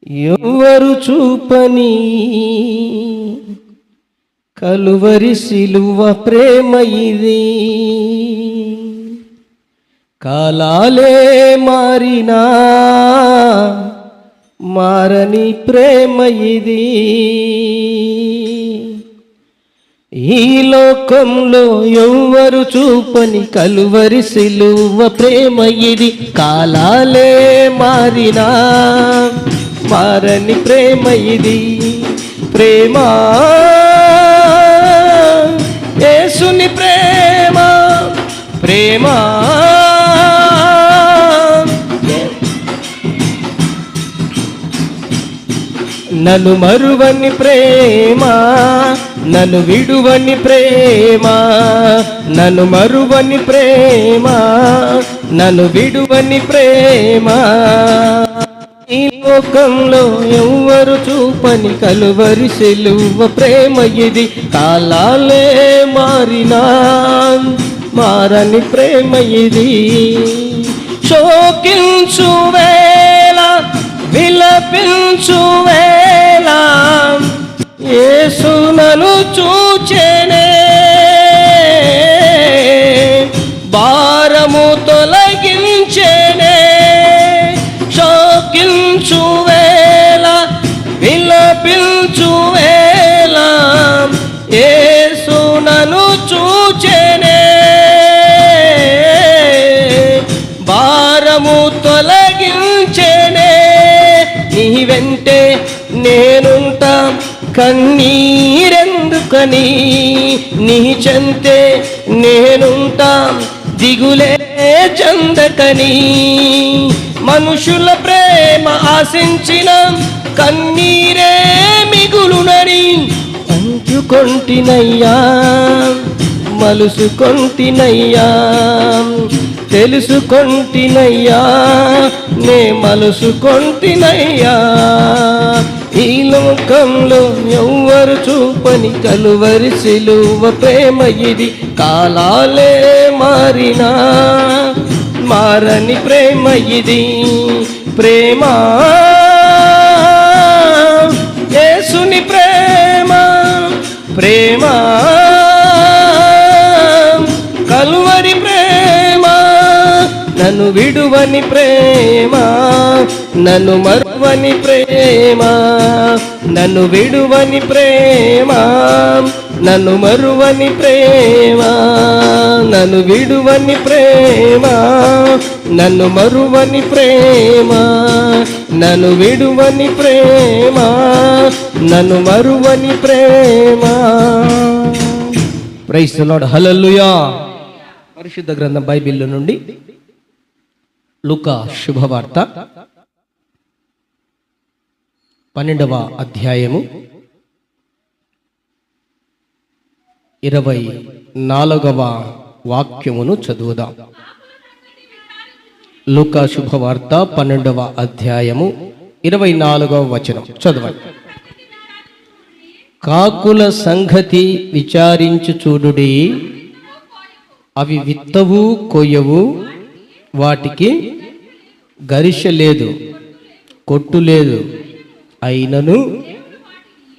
ఎవ్వరు చూపని కలువరి సిలువ ప్రేమ ఇది. కాలాలే మారినా మారని ప్రేమ ఇది. ఈ లోకంలో ఎవ్వరు చూపని కలువరి సిలువ ప్రేమ ఇది. కాలాలే మారినా మారని ప్రేమ ఇది. ప్రేమ యేసుని ప్రేమ, ప్రేమ నన్ను మరువని ప్రేమ, నన్ను విడువని ప్రేమ, నన్ను మరువని ప్రేమ, నన్ను విడువని ప్రేమ. ఈ లోకంలో ఎవ్వరు చూపని కలువరి సిలువ ప్రేమ ఇది. కాలాలే మారినా మారని ప్రేమ ఇది. శోకించు వేళ విలపించు వేళ యేసు నన్ను చూచెనే. భారము తొలగించెనే. శోకించు వేళ విలపించు వేళ యేసు నన్ను చూచెనే. భారము తొలగించెనే. నీ వెంటే నేనుంటా కన్నీరెందుకని, నీ చెంతే నేనుంటా దిగులే చందకని. మనుషుల ప్రేమ ఆశించిన కన్నీరే మిగులునని అంచుకొంటినయ్యా, మలుసుకొంటినయ్యా, తెలుసుకొంటినయ్యా, నే మలుసుకొంటినయ్యా. ఈ లోకంలో ఎవ్వరు చూపని కలువరి సిలువ ప్రేమ ఇది. కాలాలే మారినా మారని ప్రేమ ఇది. ప్రేమ యేసుని ప్రేమ, ప్రేమ కలువరి ప్రేమ, నన్ను విడువని ప్రేమ, నన్ను మరువని ప్రేమ, నన్ను విడువని ప్రేమ, నన్ను మరువని ప్రేమ, నన్ను విడువని ప్రేమ, నన్ను మరువని ప్రేమ, నన్ను విడువని ప్రేమ, నన్ను మరువని ప్రేమ. Praise the lord. హల్లెలూయా. పరిశుద్ధ గ్రంథం బైబిల్ నుండి లూకా శుభవార్త 12వ అధ్యాయము 24వ వాక్యమును చదువుదాం. లూకా శుభవార్త 12వ అధ్యాయము 24వ వచనం చదవండి. కాకుల సంగతి విచారించు చూడుడి, అవి విత్తవు కొయ్యవు, వాటికి గరిష లేదు, కొట్టు లేదు, అయినను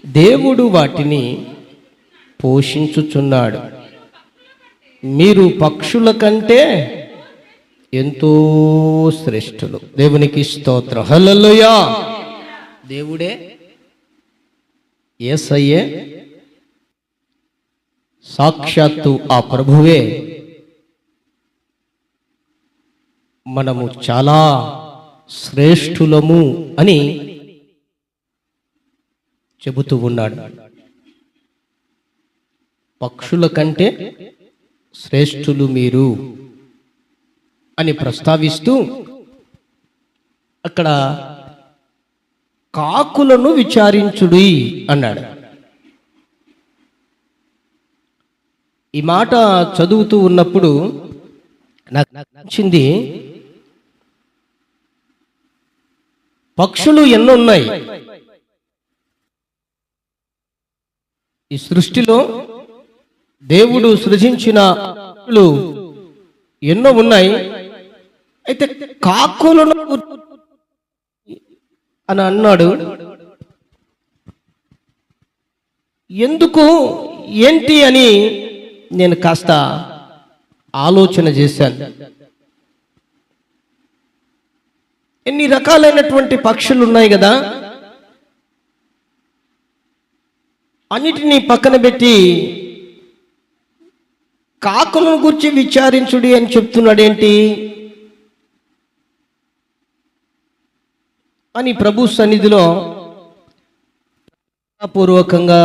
దేవుడు వాటిని పోషించుచున్నాడు. మీరు పక్షుల కంటే ఎంతో శ్రేష్ఠులు. దేవునికి స్తోత్రం. హల్లెలూయా. దేవుడే, యేసయ్యే, సాక్షాత్తు ఆ ప్రభువే మనము చాలా శ్రేష్ఠులము అని చెబుతూ ఉన్నాడు. పక్షుల కంటే శ్రేష్ఠులు మీరు అని ప్రస్తావిస్తూ అక్కడ కాకులను విచారించుడి అన్నాడు. ఈ మాట చదువుతూ ఉన్నప్పుడు నాకు నచ్చింది, పక్షులు ఎన్నున్నాయి ఈ సృష్టిలో. దేవుడు సృజించిన పక్షులు ఎన్నో ఉన్నాయి. అయితే కాకులను అని అన్నాడు. ఎందుకు ఏంటి అని నేను కాస్త ఆలోచన చేశాను. ఎన్ని రకాలైనటువంటి పక్షులు ఉన్నాయి కదా, అన్నిటినీ పక్కన పెట్టి కాకులను గురించి విచారించుడి అని చెప్తున్నాడేంటి అని ప్రభు సన్నిధిలో పూర్వకంగా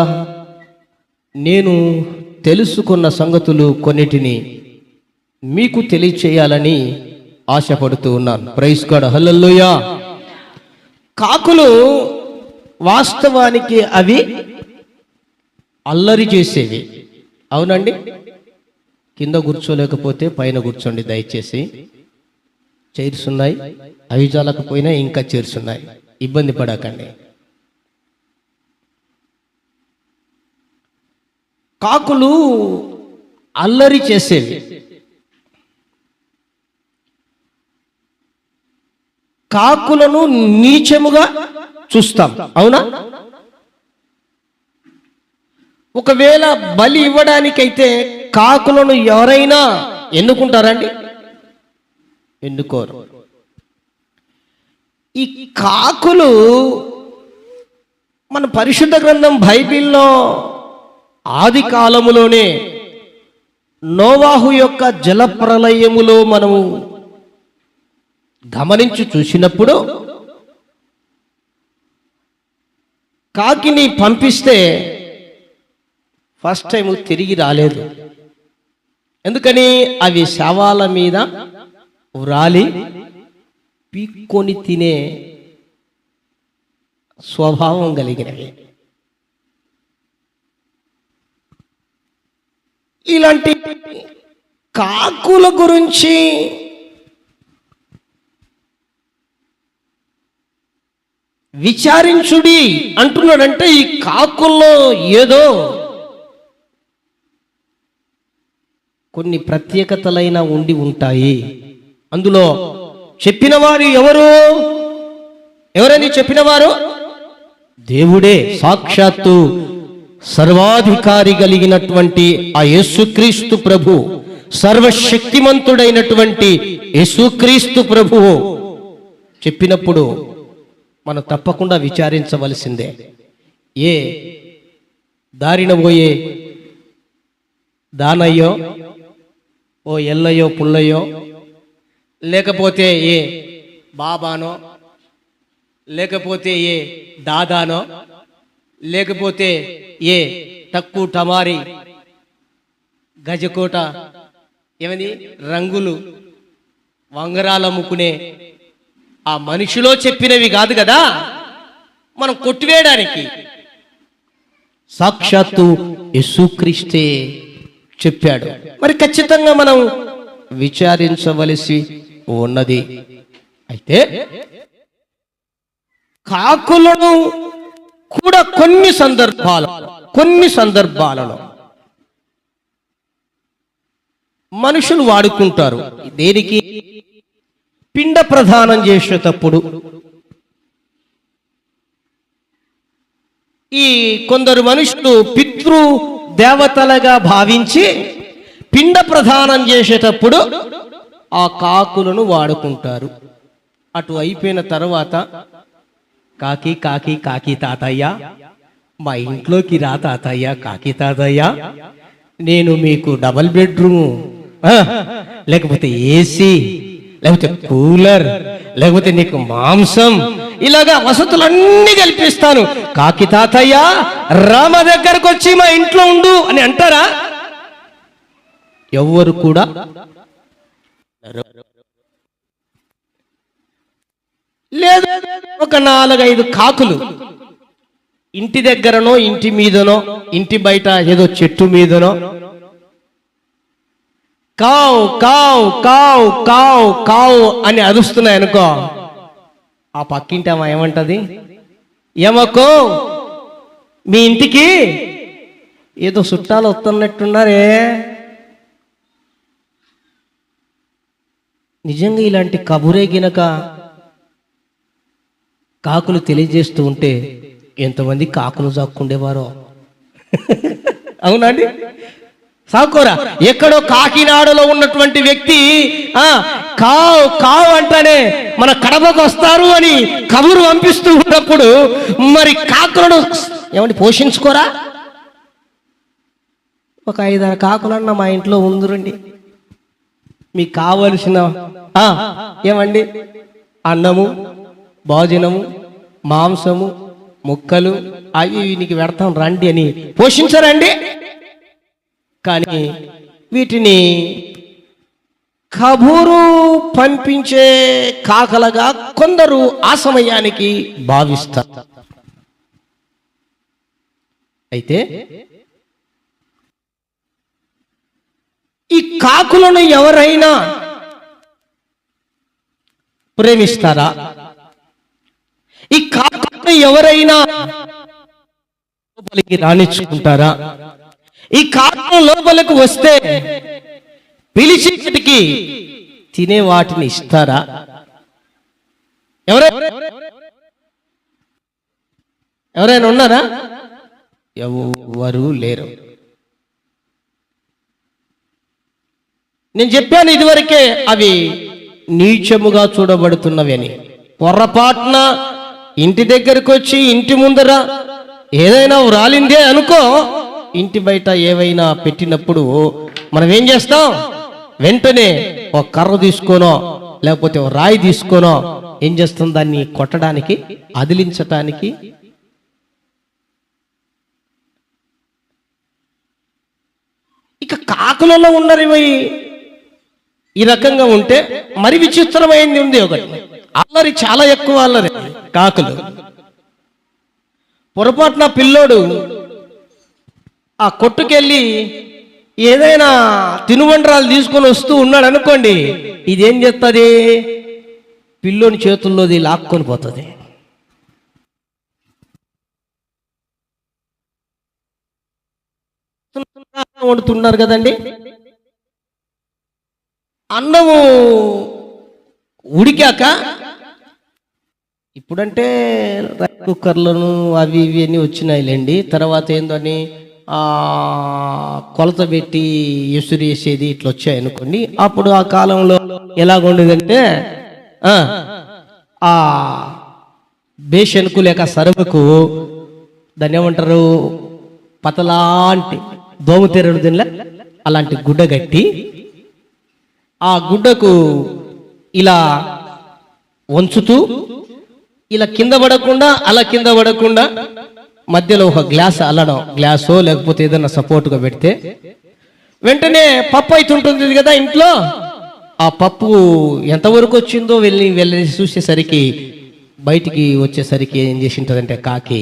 నేను తెలుసుకున్న సంగతులు కొన్నిటిని మీకు తెలియచేయాలని ఆశపడుతూ ఉన్నాను. ప్రైజ్ గాడ్, హల్లెలూయా. కాకులు వాస్తవానికి అవి అల్లరి చేసేవి, అవునండి. కింద కూర్చోలేకపోతే పైన కూర్చోండి దయచేసి. చైర్స్ ఉన్నాయి, అవి చాలకపోయినా ఇంకా చైర్స్ ఉన్నాయి, ఇబ్బంది పడకండి. కాకులు అల్లరి చేసేవి. కాకులను నీచముగా చూస్తాం, అవునా? ఒకవేళ బలి ఇవ్వడానికైతే కాకులను ఎవరైనా ఎన్నుకుంటారండి? ఎన్నుకోరు. ఈ కాకులు మన పరిశుద్ధ గ్రంథం బైబిల్లో ఆది కాలములోనే నోవాహు యొక్క జలప్రలయములో మనము గమనించి చూసినప్పుడు కాకిని పంపిస్తే ఫస్ట్ టైం తిరిగి రాలేదు. ఎందుకని? అవి శవాల మీద వ్రాలి పీక్కొని తినే స్వభావం కలిగినవి. ఇలాంటి కాకుల గురించి విచారించుడి అంటున్నాడంటే ఈ కాకుల్లో ఏదో కొన్ని ప్రత్యేకతలైన ఉండి ఉంటాయి. అందులో చెప్పినవారు ఎవరని చెప్పినవారు? దేవుడే, సాక్షాత్తు సర్వాధికారి కలిగినటువంటి ఆ యేసుక్రీస్తు ప్రభు, సర్వశక్తిమంతుడైనటువంటి యేసుక్రీస్తు ప్రభువు చెప్పినప్పుడు మనం తప్పకుండా విచారించవలసిందే. ఏ దారిన పోయే దానయ్యో, ఓ ఎల్లయ్యో పుల్లయ్యో, లేకపోతే ఏ బాబానో, లేకపోతే ఏ దాదానో, లేకపోతే ఏ టక్కు టమారి గజకోట ఏమని రంగులు వంగరాలు అమ్ముకునే ఆ మనిషిలో చెప్పినవి కాదు కదా మనం కొట్టివేయడానికి. సాక్షాత్తు యేసుక్రీస్తే చెప్పాడు. మరి ఖచ్చితంగా మనం విచారించవలసి ఉన్నది. అయితే కాకులను కూడా కొన్ని సందర్భాలలో మనుషులు వాడుకుంటారు. దేనికి? పిండ ప్రదానం చేసేటప్పుడు. ఈ కొందరు మనుషులు పితృ దేవతలుగా భావించి పిండ ప్రదానం చేసేటప్పుడు ఆ కాకులను వాడుకుంటారు. అటు అయిపోయిన తర్వాత కాకి కాకి కాకి తాతయ్య, మా ఇంట్లోకి రా తాతయ్య, కాకి తాతయ్య, నేను మీకు డబల్ బెడ్రూమ్, లేకపోతే ఏసీ, లేకపోతే కూలర్, లేకపోతే నీకు మాంసం, ఇలాగా వసతులన్నీ కల్పిస్తాను, కాకి తాతయ్య రామ దగ్గరకు వచ్చి మా ఇంట్లో ఉండు అని అంటారా? ఎవ్వరు కూడా లేదు. ఒక 4-5 కాకులు ఇంటి దగ్గరనో, ఇంటి మీదనో, ఇంటి బయట ఏదో చెట్టు మీదనో కావు కావు కావు కావు కావు అని అరుస్తున్నాయి అనుకో, ఆ పక్కింటి అమ్మ ఏమంటది? ఏమకో మీ ఇంటికి ఏదో చుట్టాలు వస్తున్నట్టున్నారే. నిజంగా ఇలాంటి కబురే గినక కాకులు తెలియజేస్తూ ఉంటే ఎంతమంది కాకులు సాక్కుండేవారో. అవునండి, సాకోరా. ఎక్కడో కాకినాడలో ఉన్నటువంటి వ్యక్తి కావు కావు అంటానే మన కడపకు వస్తారు అని కబురు పంపిస్తూ ఉన్నప్పుడు మరి కాకులను ఏమంటే పోషించుకోరా? ఒక 5-6 కాకులన్న మా ఇంట్లో ఉందిరండి, మీకు కావలసిన ఏమండి అన్నము, భోజనము, మాంసము, ముక్కలు అవి నీకు పెడతాం రండి అని పోషించరండి. కానీ వీటిని కబూరు పంపించే కాకలుగా కొందరు ఆ సమయానికి భావిస్తారు. అయితే ఈ కాకులను ఎవరైనా ప్రేమిస్తారా? ఈ కాకులను ఎవరైనా లోపలికి రాణించుకుంటారా? ఈ కాకులు లోపలికి వస్తే పిలిచికి తినే వాటిని ఇస్తారా? ఎవరైనా ఉన్నారా? ఎవరు లేరు. నేను చెప్పాను ఇదివరకే అవి నీచముగా చూడబడుతున్నవి అని. పొరపాటున ఇంటి దగ్గరకు వచ్చి ఇంటి ముందర ఏదైనా రాలిందే అనుకో, ఇంటి బయట ఏవైనా పెట్టినప్పుడు మనం ఏం చేస్తాం? వెంటనే ఒక కర్ర తీసుకోనో లేకపోతే ఒక రాయి తీసుకోనో ఏం చేస్తాం? దాన్ని కొట్టడానికి, అదిలించటానికి. ఇక కాకులలో ఉన్నవి ఈ రకంగా ఉంటే మరి విచిత్రమైంది ఉంది ఒకటి. అల్లరి చాలా ఎక్కువ అల్లరి కాకులు. పొరపాటున పిల్లోడు ఆ కొట్టుకెళ్ళి ఏదైనా తినుబండరాలు తీసుకొని వస్తూ ఉన్నాడు అనుకోండి, ఇదేం చేస్తుంది? పిల్లోని చేతుల్లోది లాక్కొని పోతుంది. వండుతున్నారు కదండి, అన్నము ఉడికాక ఇప్పుడంటే రైస్ కుక్కర్లను అవి ఇవి అన్నీ వచ్చినాయిలేండి. తర్వాత ఏందని కొలత పెట్టి ఎసురు వేసేది ఇట్లా వచ్చాయి అనుకోండి. అప్పుడు ఆ కాలంలో ఎలాగుండేదంటే ఆ బేషన్కు లేక సరువుకు దాన్ని ఏమంటారు, పతలాంటి దోమతెరడు దీనిలో అలాంటి గుడ్డ కట్టి ఆ గుడ్డకు ఇలా వంచుతూ ఇలా కింద పడకుండా అలా కింద పడకుండా మధ్యలో ఒక గ్లాస్ అల్లడం, గ్లాసో లేకపోతే ఏదైనా సపోర్ట్గా పెడితే వెంటనే పప్పు అవుతుంటుంది కదా ఇంట్లో. ఆ పప్పు ఎంతవరకు వచ్చిందో వెళ్ళి చూసేసరికి బయటికి వచ్చేసరికి ఏం చేసి ఉంటుందంటే కాకి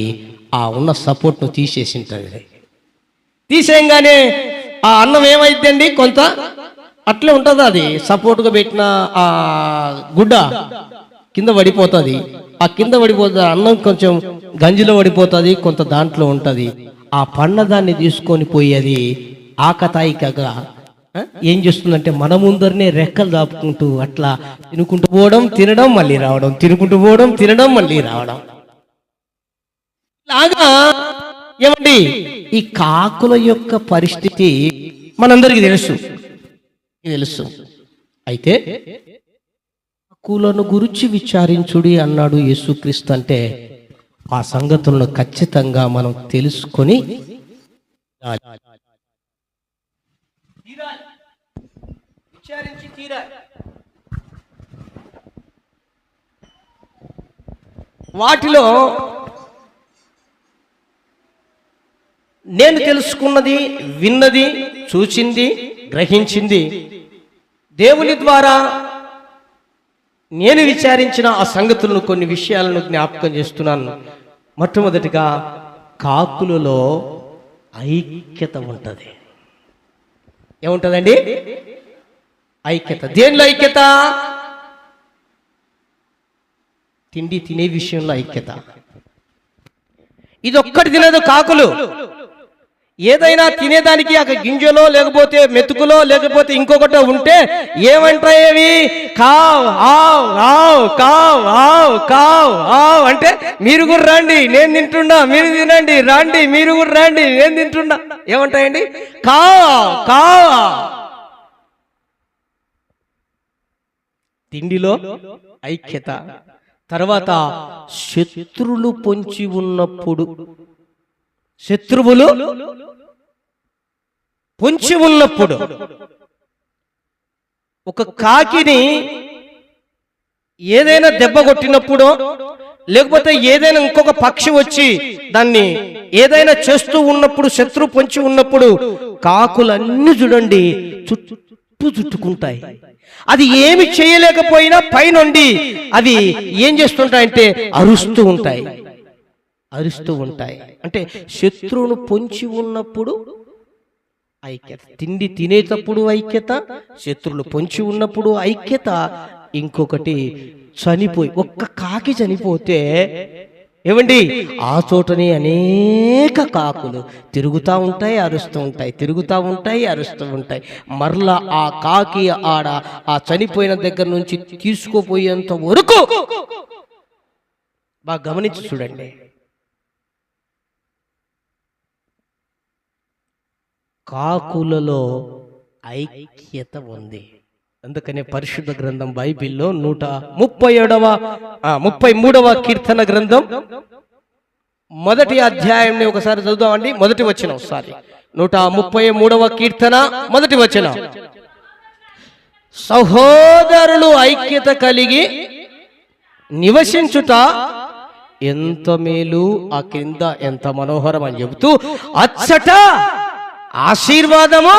ఆ ఉన్న సపోర్ట్ను తీసేసి ఉంటుంది. తీసేయంగానే ఆ అన్నం ఏమైందండి, కొంత అట్లే ఉంటుంది. అది సపోర్ట్గా పెట్టిన ఆ గుడ్డ కింద పడిపోతుంది. ఆ కింద పడిపోతుంది అన్నం కొంచెం గంజిలో పడిపోతుంది, కొంత దాంట్లో ఉంటుంది. ఆ పన్నదాన్ని తీసుకొని పోయి అది ఆకతాయికగా ఏం చేస్తుందంటే మన ముందరనే రెక్కలు దాపుకుంటూ అట్లా తినుకుంటూ పోవడం, తినడం, మళ్ళీ రావడం, తినుకుంటూ పోవడం, తినడం, మళ్ళీ రావడం. లాగా ఏమండి ఈ కాకుల యొక్క పరిస్థితి మనందరికీ తెలుసు. అయితే కాకులను గురించి విచారించుడి అన్నాడు యేసుక్రీస్తు. అంటే ఆ సంగతులను ఖచ్చితంగా మనం తెలుసుకొని వాటిలో నేను తెలుసుకున్నది, విన్నది, చూచింది, గ్రహించింది దేవుని ద్వారా నేను విచారించిన ఆ సంగతులను కొన్ని విషయాలను జ్ఞాపకం చేస్తున్నాను. మొట్టమొదటిగా కాకులలో ఐక్యత ఉంటుంది. ఏముంటుందండి? ఐక్యత. దేనిలో ఐక్యత? తిండి తినే విషయంలో ఐక్యత. ఇది ఒక్కటి తినదు కాకులు. ఏదైనా తినేదానికి ఒక గింజలో లేకపోతే మెతుకులో లేకపోతే ఇంకొకటో ఉంటే ఏమంటాయేవి? కావ్ ఆవ్ ఆవ్ కావ్ ఆవ్ కావ్ ఆవ్ అంటే మీరు కూడా రండి నేను తింటున్నా, మీరు తినండి, రండి మీరు కూడా రండి నేను తింటున్నా. ఏమంటాయండి? కావ్ కావ్. తిండిలో ఐక్యత. తర్వాత శత్రువులు పొంచి ఉన్నప్పుడు, శత్రువులు పొంచి ఉన్నప్పుడు ఒక కాకిని ఏదైనా దెబ్బ కొట్టినప్పుడు లేకపోతే ఏదైనా ఇంకొక పక్షి వచ్చి దాన్ని ఏదైనా చేస్తూ ఉన్నప్పుడు, శత్రువు పొంచి ఉన్నప్పుడు కాకులన్నీ చూడండి చుట్టుకుంటాయి. అది ఏమి చేయలేకపోయినా పైనుండి అవి ఏం చేస్తుంటాయంటే అరుస్తూ ఉంటాయి. అంటే శత్రువును పొంచి ఉన్నప్పుడు ఐక్యత. తిండి తినేటప్పుడు ఐక్యత, శత్రువులు పొంచి ఉన్నప్పుడు ఐక్యత. ఇంకొకటి చనిపోయి, ఒక్క కాకి చనిపోతే ఏమండి ఆ చోటనే అనేక కాకులు తిరుగుతూ ఉంటాయి, అరుస్తూ ఉంటాయి, తిరుగుతూ ఉంటాయి, అరుస్తూ ఉంటాయి. మరలా ఆ కాకి ఆడ ఆ చనిపోయిన దగ్గర నుంచి తీసుకుపోయేంత వరకు బాగా గమనించి చూడండి. కాకులలో ఐక్యత ఉంది. అందుకనే పరిశుద్ధ గ్రంథం బైబిల్లో 133వ కీర్తన గ్రంథం మొదటి అధ్యాయాన్ని ఒకసారి చదువుదామండి. మొదటి వచనం, 133వ కీర్తన మొదటి వచనం. సహోదరులు ఐక్యత కలిగి నివసించుట ఎంత మేలు, ఆ కింద ఎంత మనోహరం అని చెబుతూ అచ్చట ఆశీర్వాదము,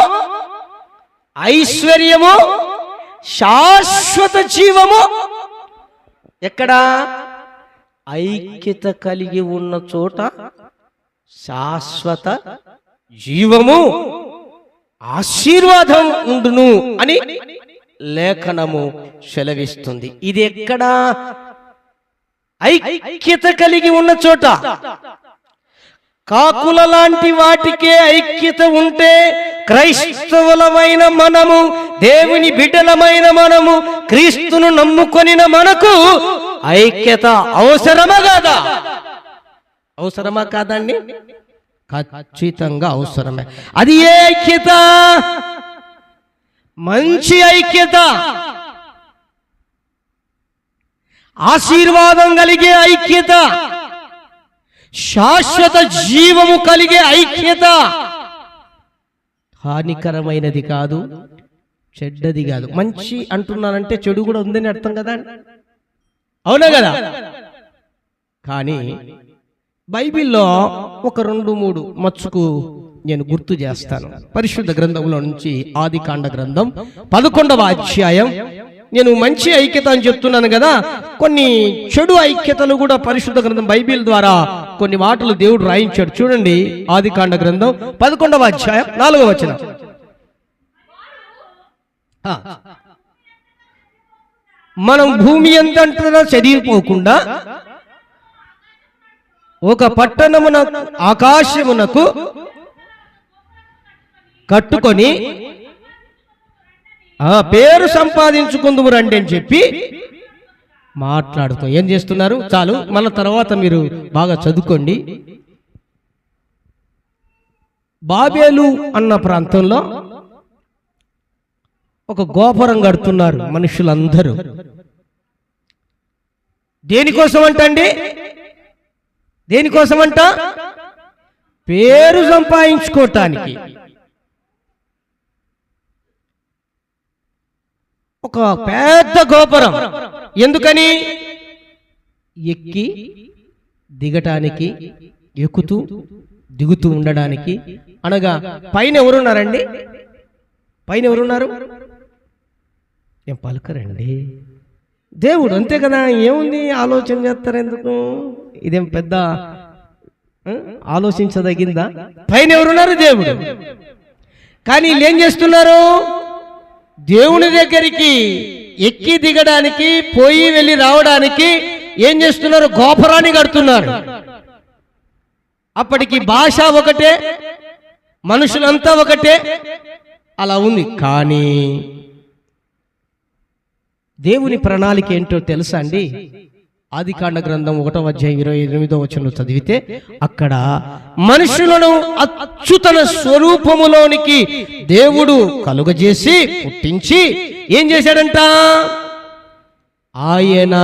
ఐశ్వర్యము, శాశ్వత జీవము. ఎక్కడ? ఐక్యత కలిగి ఉన్న చోట శాశ్వత జీవము, ఆశీర్వాదం ఉండును అని లేఖనము సెలవిస్తుంది. ఇది ఎక్కడ? ఐక్యత కలిగి ఉన్న చోట. కాకుల లాంటి వాటికే ఐక్యత ఉంటే క్రైస్తవులమైన మనము, దేవుని బిడ్డలమైన మనము, క్రీస్తును నమ్ముకొనిన మనకు ఐక్యత అవసరమా కాదా? అవసరమా కాదండి? ఖచ్చితంగా అవసరమే. అది ఏ ఐక్యత? మంచి ఐక్యత, ఆశీర్వాదం కలిగే ఐక్యత, శాశ్వత జీవము కలిగే ఐక్యత. హానికరమైనది కాదు, చెడ్డది కాదు. మంచి అంటున్నానంటే చెడు కూడా ఉందని అర్థం కదా, అవునా కదా? కానీ బైబిల్లో ఒక 2-3 మచ్చుకు నేను గుర్తు చేస్తాను. పరిశుద్ధ గ్రంథంలో నుంచి ఆదికాండ గ్రంథం 11వ అధ్యాయం. నేను మంచి ఐక్యత అని చెప్తున్నాను కదా, కొన్ని చెడు ఐక్యతలు కూడా పరిశుద్ధ గ్రంథం బైబిల్ ద్వారా కొన్ని మాటలు దేవుడు రాయించాడు. చూడండి, ఆదికాండ గ్రంథం 11వ అధ్యాయం 4వ వచనం. మనం భూమి ఎంతంతా చదివిపోకుండా ఒక పట్టణమున ఆకాశమునకు కట్టుకొని ఆ పేరు సంపాదించుకుందుము రండి అని చెప్పి మాట్లాడుతూ ఏం చేస్తున్నారు? చాలు, మళ్ళీ తర్వాత మీరు బాగా చదువుకోండి. బాబేలు అన్న ప్రాంతంలో ఒక గోపురం కడుతున్నారు మనుషులందరూ. దేనికోసం అంటండి? దేనికోసమంట? పేరు సంపాదించుకోవటానికి. ఒక పెద్ద గోపురం. ఎందుకని? ఎక్కి దిగటానికి, ఎక్కుతూ దిగుతూ ఉండడానికి. అనగా పైన ఎవరున్నారండి? పైన ఎవరున్నారు? ఏం పలకరండి? దేవుడు, అంతే కదా. ఏముంది, ఆలోచన చేస్తారు ఎందుకు? ఇదేం పెద్ద ఆలోచించదగిందా? పైన ఎవరున్నారు? దేవుడు. కానీ వీళ్ళు ఏం చేస్తున్నారు? దేవుని దగ్గరికి ఎక్కి దిగడానికి, పోయి వెళ్ళి రావడానికి ఏం చేస్తున్నారు? గోపురాన్ని కడుతున్నారు. అప్పటికి భాష ఒకటే, మనుషులంతా ఒకటే, అలా ఉంది. కానీ దేవుని ప్రణాళిక ఏంటో తెలుసా అండి? ఆదికాండ గ్రంథం 1వ అధ్యాయం 28వ వచనంలో చదివితే అక్కడ మనుషులను అచ్యుతన స్వరూపములోనికి దేవుడు కలుగజేసి పుట్టించి ఏం చేశాడంట? ఆయన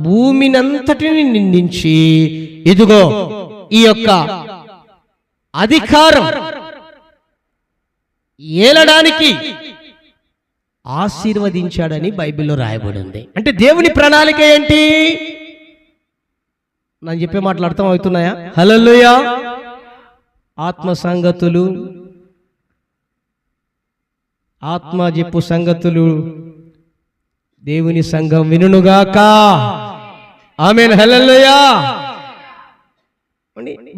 భూమినంతటిని నిందించి, ఇదిగో ఈ యొక్క అధికారం ఏలడానికి ఆశీర్వదించాడని బైబిల్లో రాయబడి ఉంది. అంటే దేవుని ప్రణాళిక ఏంటి? నేను చెప్పే మాటలు అర్థం అవుతున్నాయా? హల్లెలూయా. ఆత్మ సంగతులు, ఆత్మ చెప్పు సంగతులు దేవుని సంఘం వినుగాక. ఆమేన్. హల్లెలూయా.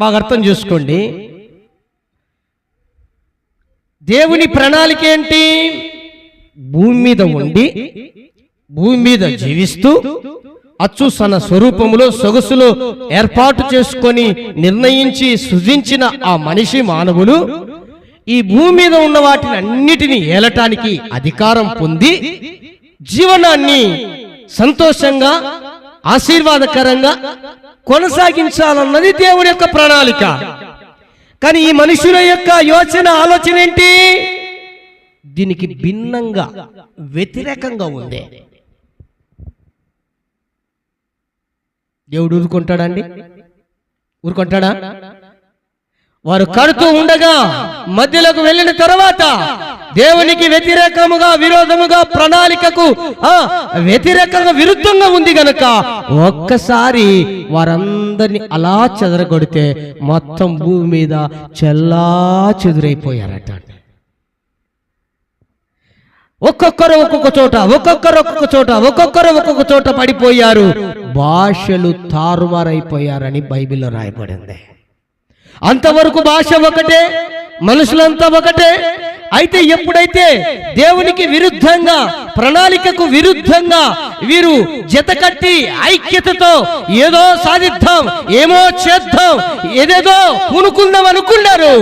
బాగా అర్థం చేసుకోండి. దేవుని ప్రణాళిక ఏంటి? భూమి మీద ఉండి భూమి మీద జీవిస్తూ అచ్చు తన స్వరూపములో సొగసులో ఏర్పాటు చేసుకొని నిర్ణయించి సృజించిన ఆ మనిషి మానవులు ఈ భూమి మీద ఉన్న వాటిని అన్నిటినీ ఏలటానికి అధికారం పొంది జీవనాన్ని సంతోషంగా ఆశీర్వాదకరంగా కొనసాగించాలన్నది దేవుని యొక్క ప్రణాళిక. కానీ ఈ మనుషుల యొక్క యోచన ఆలోచన ఏంటి? దీనికి భిన్నంగా వ్యతిరేకంగా ఉంది. దేవుడు ఊరుకుంటాడండి? ఊరుకుంటాడా? వారు కడుతూ ఉండగా మధ్యలోకి వెళ్ళిన తర్వాత దేవునికి వ్యతిరేకముగా విరోధముగా ప్రణాళికకు వ్యతిరేకంగా విరుద్ధంగా ఉంది గనక ఒక్కసారి వారందరినీ అలా చెదరగొడితే మొత్తం భూమి మీద చెల్లా చెదురైపోయారట. ఒక్కొక్కరు ఒక్కొక్క చోట, ఒక్కొక్కరు ఒక్కొక్క చోట, ఒక్కొక్కరు ఒక్కొక్క చోట పడిపోయారు. భాషలు తారుమారైపోయారని బైబిల్లో రాయబడింది. అంతవరకు భాష ఒకటే, మనుషులంతా ఒకటే. అయితే ఎప్పుడైతే దేవునికి విరుద్ధంగా ప్రణాళికకు విరుద్ధంగా వీరు జతకట్టి ఐక్యతతో ఏదో సాధిద్దాం, ఏమో చేద్దాం, ఏదేదో పూనుకుందాం అనుకున్నారు.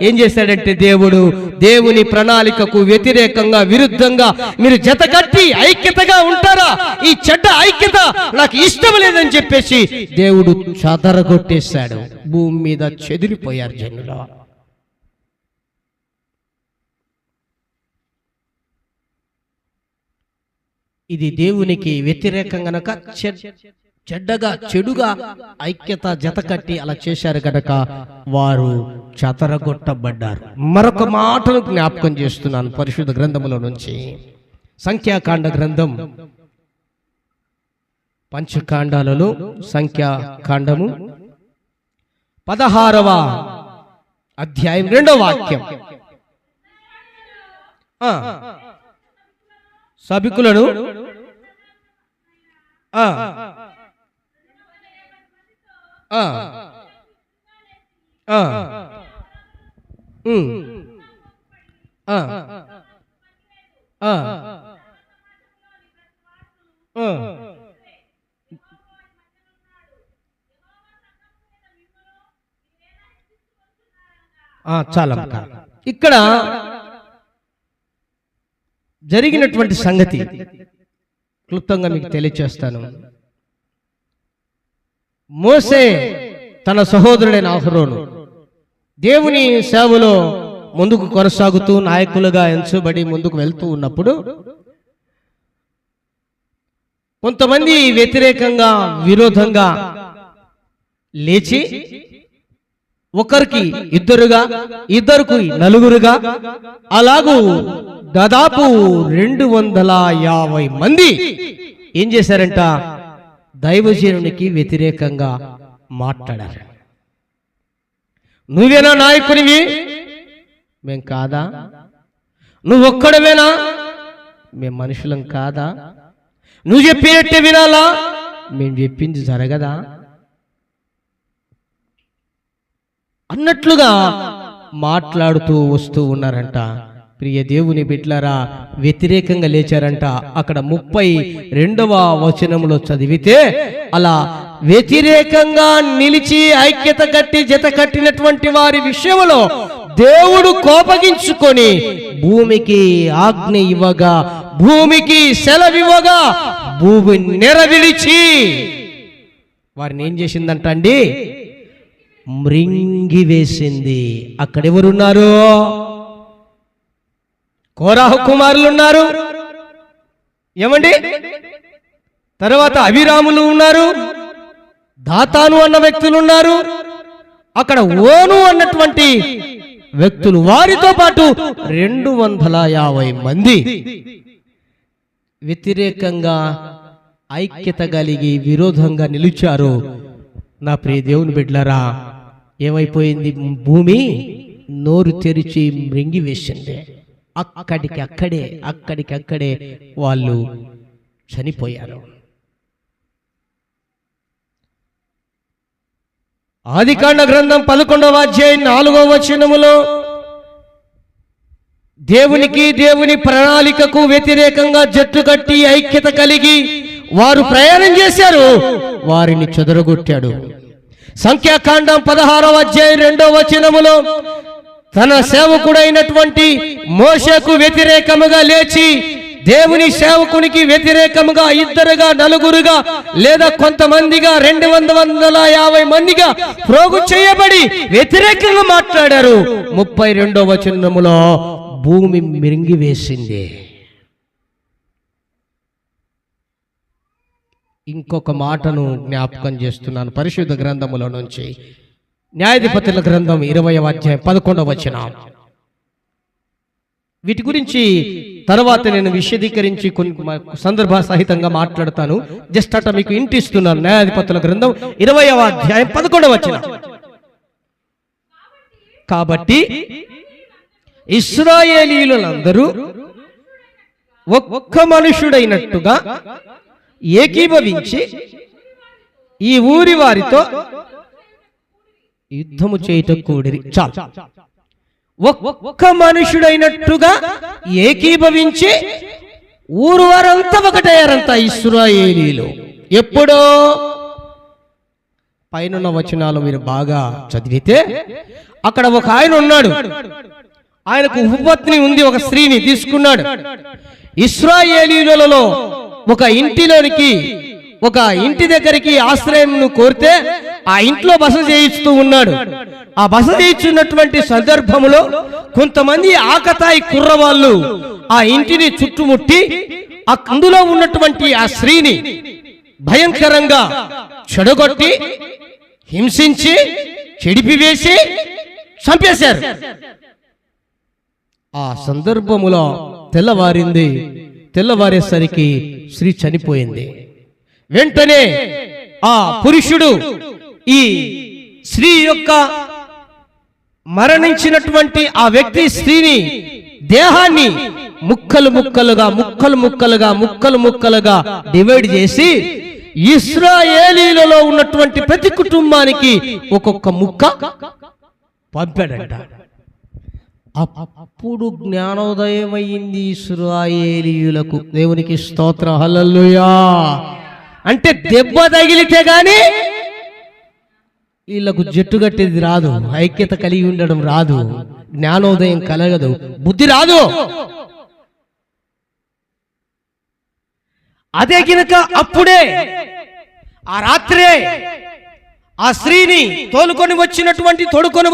ఏం చేశాడంటే దేవుడు దేవుని ప్రణాళికకు వ్యతిరేకంగా విరుద్ధంగా మీరు జతకట్టి ఐక్యతగా ఉంటారా? ఈ చెడ్డ ఐక్యత నాకు ఇష్టం లేదని చెప్పేసి దేవుడు చెదరగొట్టేశాడు. భూమి మీద చెదిరిపోయారు జనులు. ఇది దేవునికి వ్యతిరేకం గనక చెడ్డగా చెడుగా ఐక్యత జత కట్టి అలా చేశారు గనక వారు చెదరగొట్టబడ్డారు. మరొక మాటను జ్ఞాపకం చేస్తున్నాను పరిశుద్ధ గ్రంథములో నుంచి. సంఖ్యాకాండ గ్రంథం పంచకాండాలలో సంఖ్యాకాండము 16వ అధ్యాయం 2వ వాక్యం. సభికులను చాలా ఇక్కడ జరిగినటువంటి సంగతి క్లుప్తంగా మీకు తెలియచేస్తాను. మోసే తన సహోదరుడైన అహరోను దేవుని సేవలో ముందుకు కొనసాగుతూ నాయకులుగా ఎంచబడి ముందుకు వెళ్తూ ఉన్నప్పుడు కొంతమంది వ్యతిరేకంగా విరోధంగా లేచి ఒకరికి ఇద్దరుగా, ఇద్దరికి నలుగురుగా, అలాగూ దాదాపు 250 మంది ఏం చేశారంట? దైవజనునికి వ్యతిరేకంగా మాట్లాడారు. నువ్వేనా నాయకునివి? మేం కాదా? నువ్వు ఒక్కడవేనా? మేం మనుషులం కాదా? నువ్వు చెప్పినట్టే వినాలా? మేము చెప్పింది జరగదా అన్నట్లుగా మాట్లాడుతూ వస్తూ ఉన్నారంట. ప్రియ దేవుని బిడ్డలారా, వ్యతిరేకంగా లేచారంట. అక్కడ 32వ వచనంలో చదివితే అలా వ్యతిరేకంగా నిలిచి ఐక్యత కట్టి జత కట్టినటువంటి వారి విషయంలో దేవుడు కోపగించుకొని భూమికి ఆజ్ఞ ఇవ్వగా, భూమికి సెలవివ్వగా, భూమి నెరవిడిచి వారిని ఏం చేసిందంట అండి? మృంగి వేసింది. అక్కడెవరున్నారు? కోరాహు కుమారులు ఉన్నారు. ఏమండి? తర్వాత అభిరాములు ఉన్నారు, దాతాను అన్న వ్యక్తులు ఉన్నారు, అక్కడ ఓను అన్నటువంటి వ్యక్తులు, వారితో పాటు 250 మంది వ్యతిరేకంగా ఐక్యత కలిగి విరోధంగా నిలిచారు. నా ప్రియ దేవుని బిడ్డలారా, ఏమైపోయింది? భూమి నోరు తెరిచి మృంగి వేసింది. అక్కడికక్కడే వాళ్ళు చనిపోయారు. ఆదికాండ గ్రంథం 11వ అధ్యాయం 4వ వచనములో దేవునికి, దేవుని ప్రణాళికకు వ్యతిరేకంగా జట్టు కట్టి ఐక్యత కలిగి వారు ప్రయాణం చేశారు, వారిని చెదరగొట్టాడు. సంఖ్యాకాండం 16వ అధ్యాయం 2వ వచనములో తన సేవకుడైనటువంటి మోషేకు వ్యతిరేకముగా లేచి దేవుని సేవకునికి వ్యతిరేకముగా 2గా 4గా లేదా కొంతమందిగా 250 మందిగా ప్రోగు చేయబడి వ్యతిరేకంగా మాట్లాడారు. 32వ వచనములో భూమి మింగి వేసింది. ఇంకొక మాటను జ్ఞాపకం చేస్తున్నాను పరిశుద్ధ గ్రంథములో నుంచి. న్యాయాధిపతుల గ్రంథం 20వ అధ్యాయం 11వ వచనం. వీటి గురించి తర్వాత నేను విశదీకరించి కొన్ని సందర్భ సహితంగా మాట్లాడతాను. జస్ట్ అట మీకు ఇంటిస్తున్నాను. న్యాయాధిపతుల గ్రంథం 20వ అధ్యాయం 11వ వచనం. కాబట్టి ఇశ్రాయేలీయులందరూ ఒక్క మనుషుడైనట్టుగా ఏకీభవించి ఈ ఊరి వారితో యుద్ధము చేయటం కూడిరి. చాలు. ఒక్క మనుషుడైనట్టుగా ఏకీభవించి ఊరు వారంతా ఒకటయ్యారంట ఇశ్రాయేలీయులు. ఎప్పుడో పైన వచనాలు మీరు బాగా చదివితే అక్కడ ఒక ఆయన ఉన్నాడు, ఆయనకు ఉపపత్ని ఉంది, ఒక స్త్రీని తీసుకున్నాడు. ఇశ్రాయేలీయులలో ఒక ఇంటిలోనికి, ఒక ఇంటి దగ్గరికి ఆశ్రయం కోరితే ఆ ఇంట్లో బస చేయిస్తూ ఉన్నాడు. ఆ బస చేయించున్నటువంటి సందర్భంలో కొంతమంది ఆకతాయి కుర్రవాళ్ళు ఆ ఇంటిని చుట్టుముట్టి అందులో ఉన్నటువంటి ఆ స్త్రీని భయంకరంగా చెడగొట్టి హింసించి చెడిపివేసి చంపేశారు. ఆ సందర్భములో తెల్లవారింది. తెల్లవారేసరికి స్త్రీ చనిపోయింది. వెంటనే ఆ పురుషుడు ఈ స్త్రీ యొక్క మరణించినటువంటి ఆ వ్యక్తి స్త్రీని దేహాన్ని ముక్కలు ముక్కలుగా డివైడ్ చేసి ఇశ్రాయేలీలలో ఉన్నటువంటి ప్రతి కుటుంబానికి ఒక్కొక్క ముక్క పంపాడంట. అప్పుడు జ్ఞానోదయం అయింది ఇశ్రాయేలీయులకు. దేవునికి స్తోత్రం, హల్లెలూయా. అంటే దెబ్బ తగిలితే గాని వీళ్ళకు జట్టు కట్టేది రాదు, ఐక్యత కలిగి ఉండడం రాదు, జ్ఞానోదయం కలగదు, బుద్ధి రాదు. అదే గినక అప్పుడే ఆ రాత్రే ఆ స్త్రీని తోడుకొని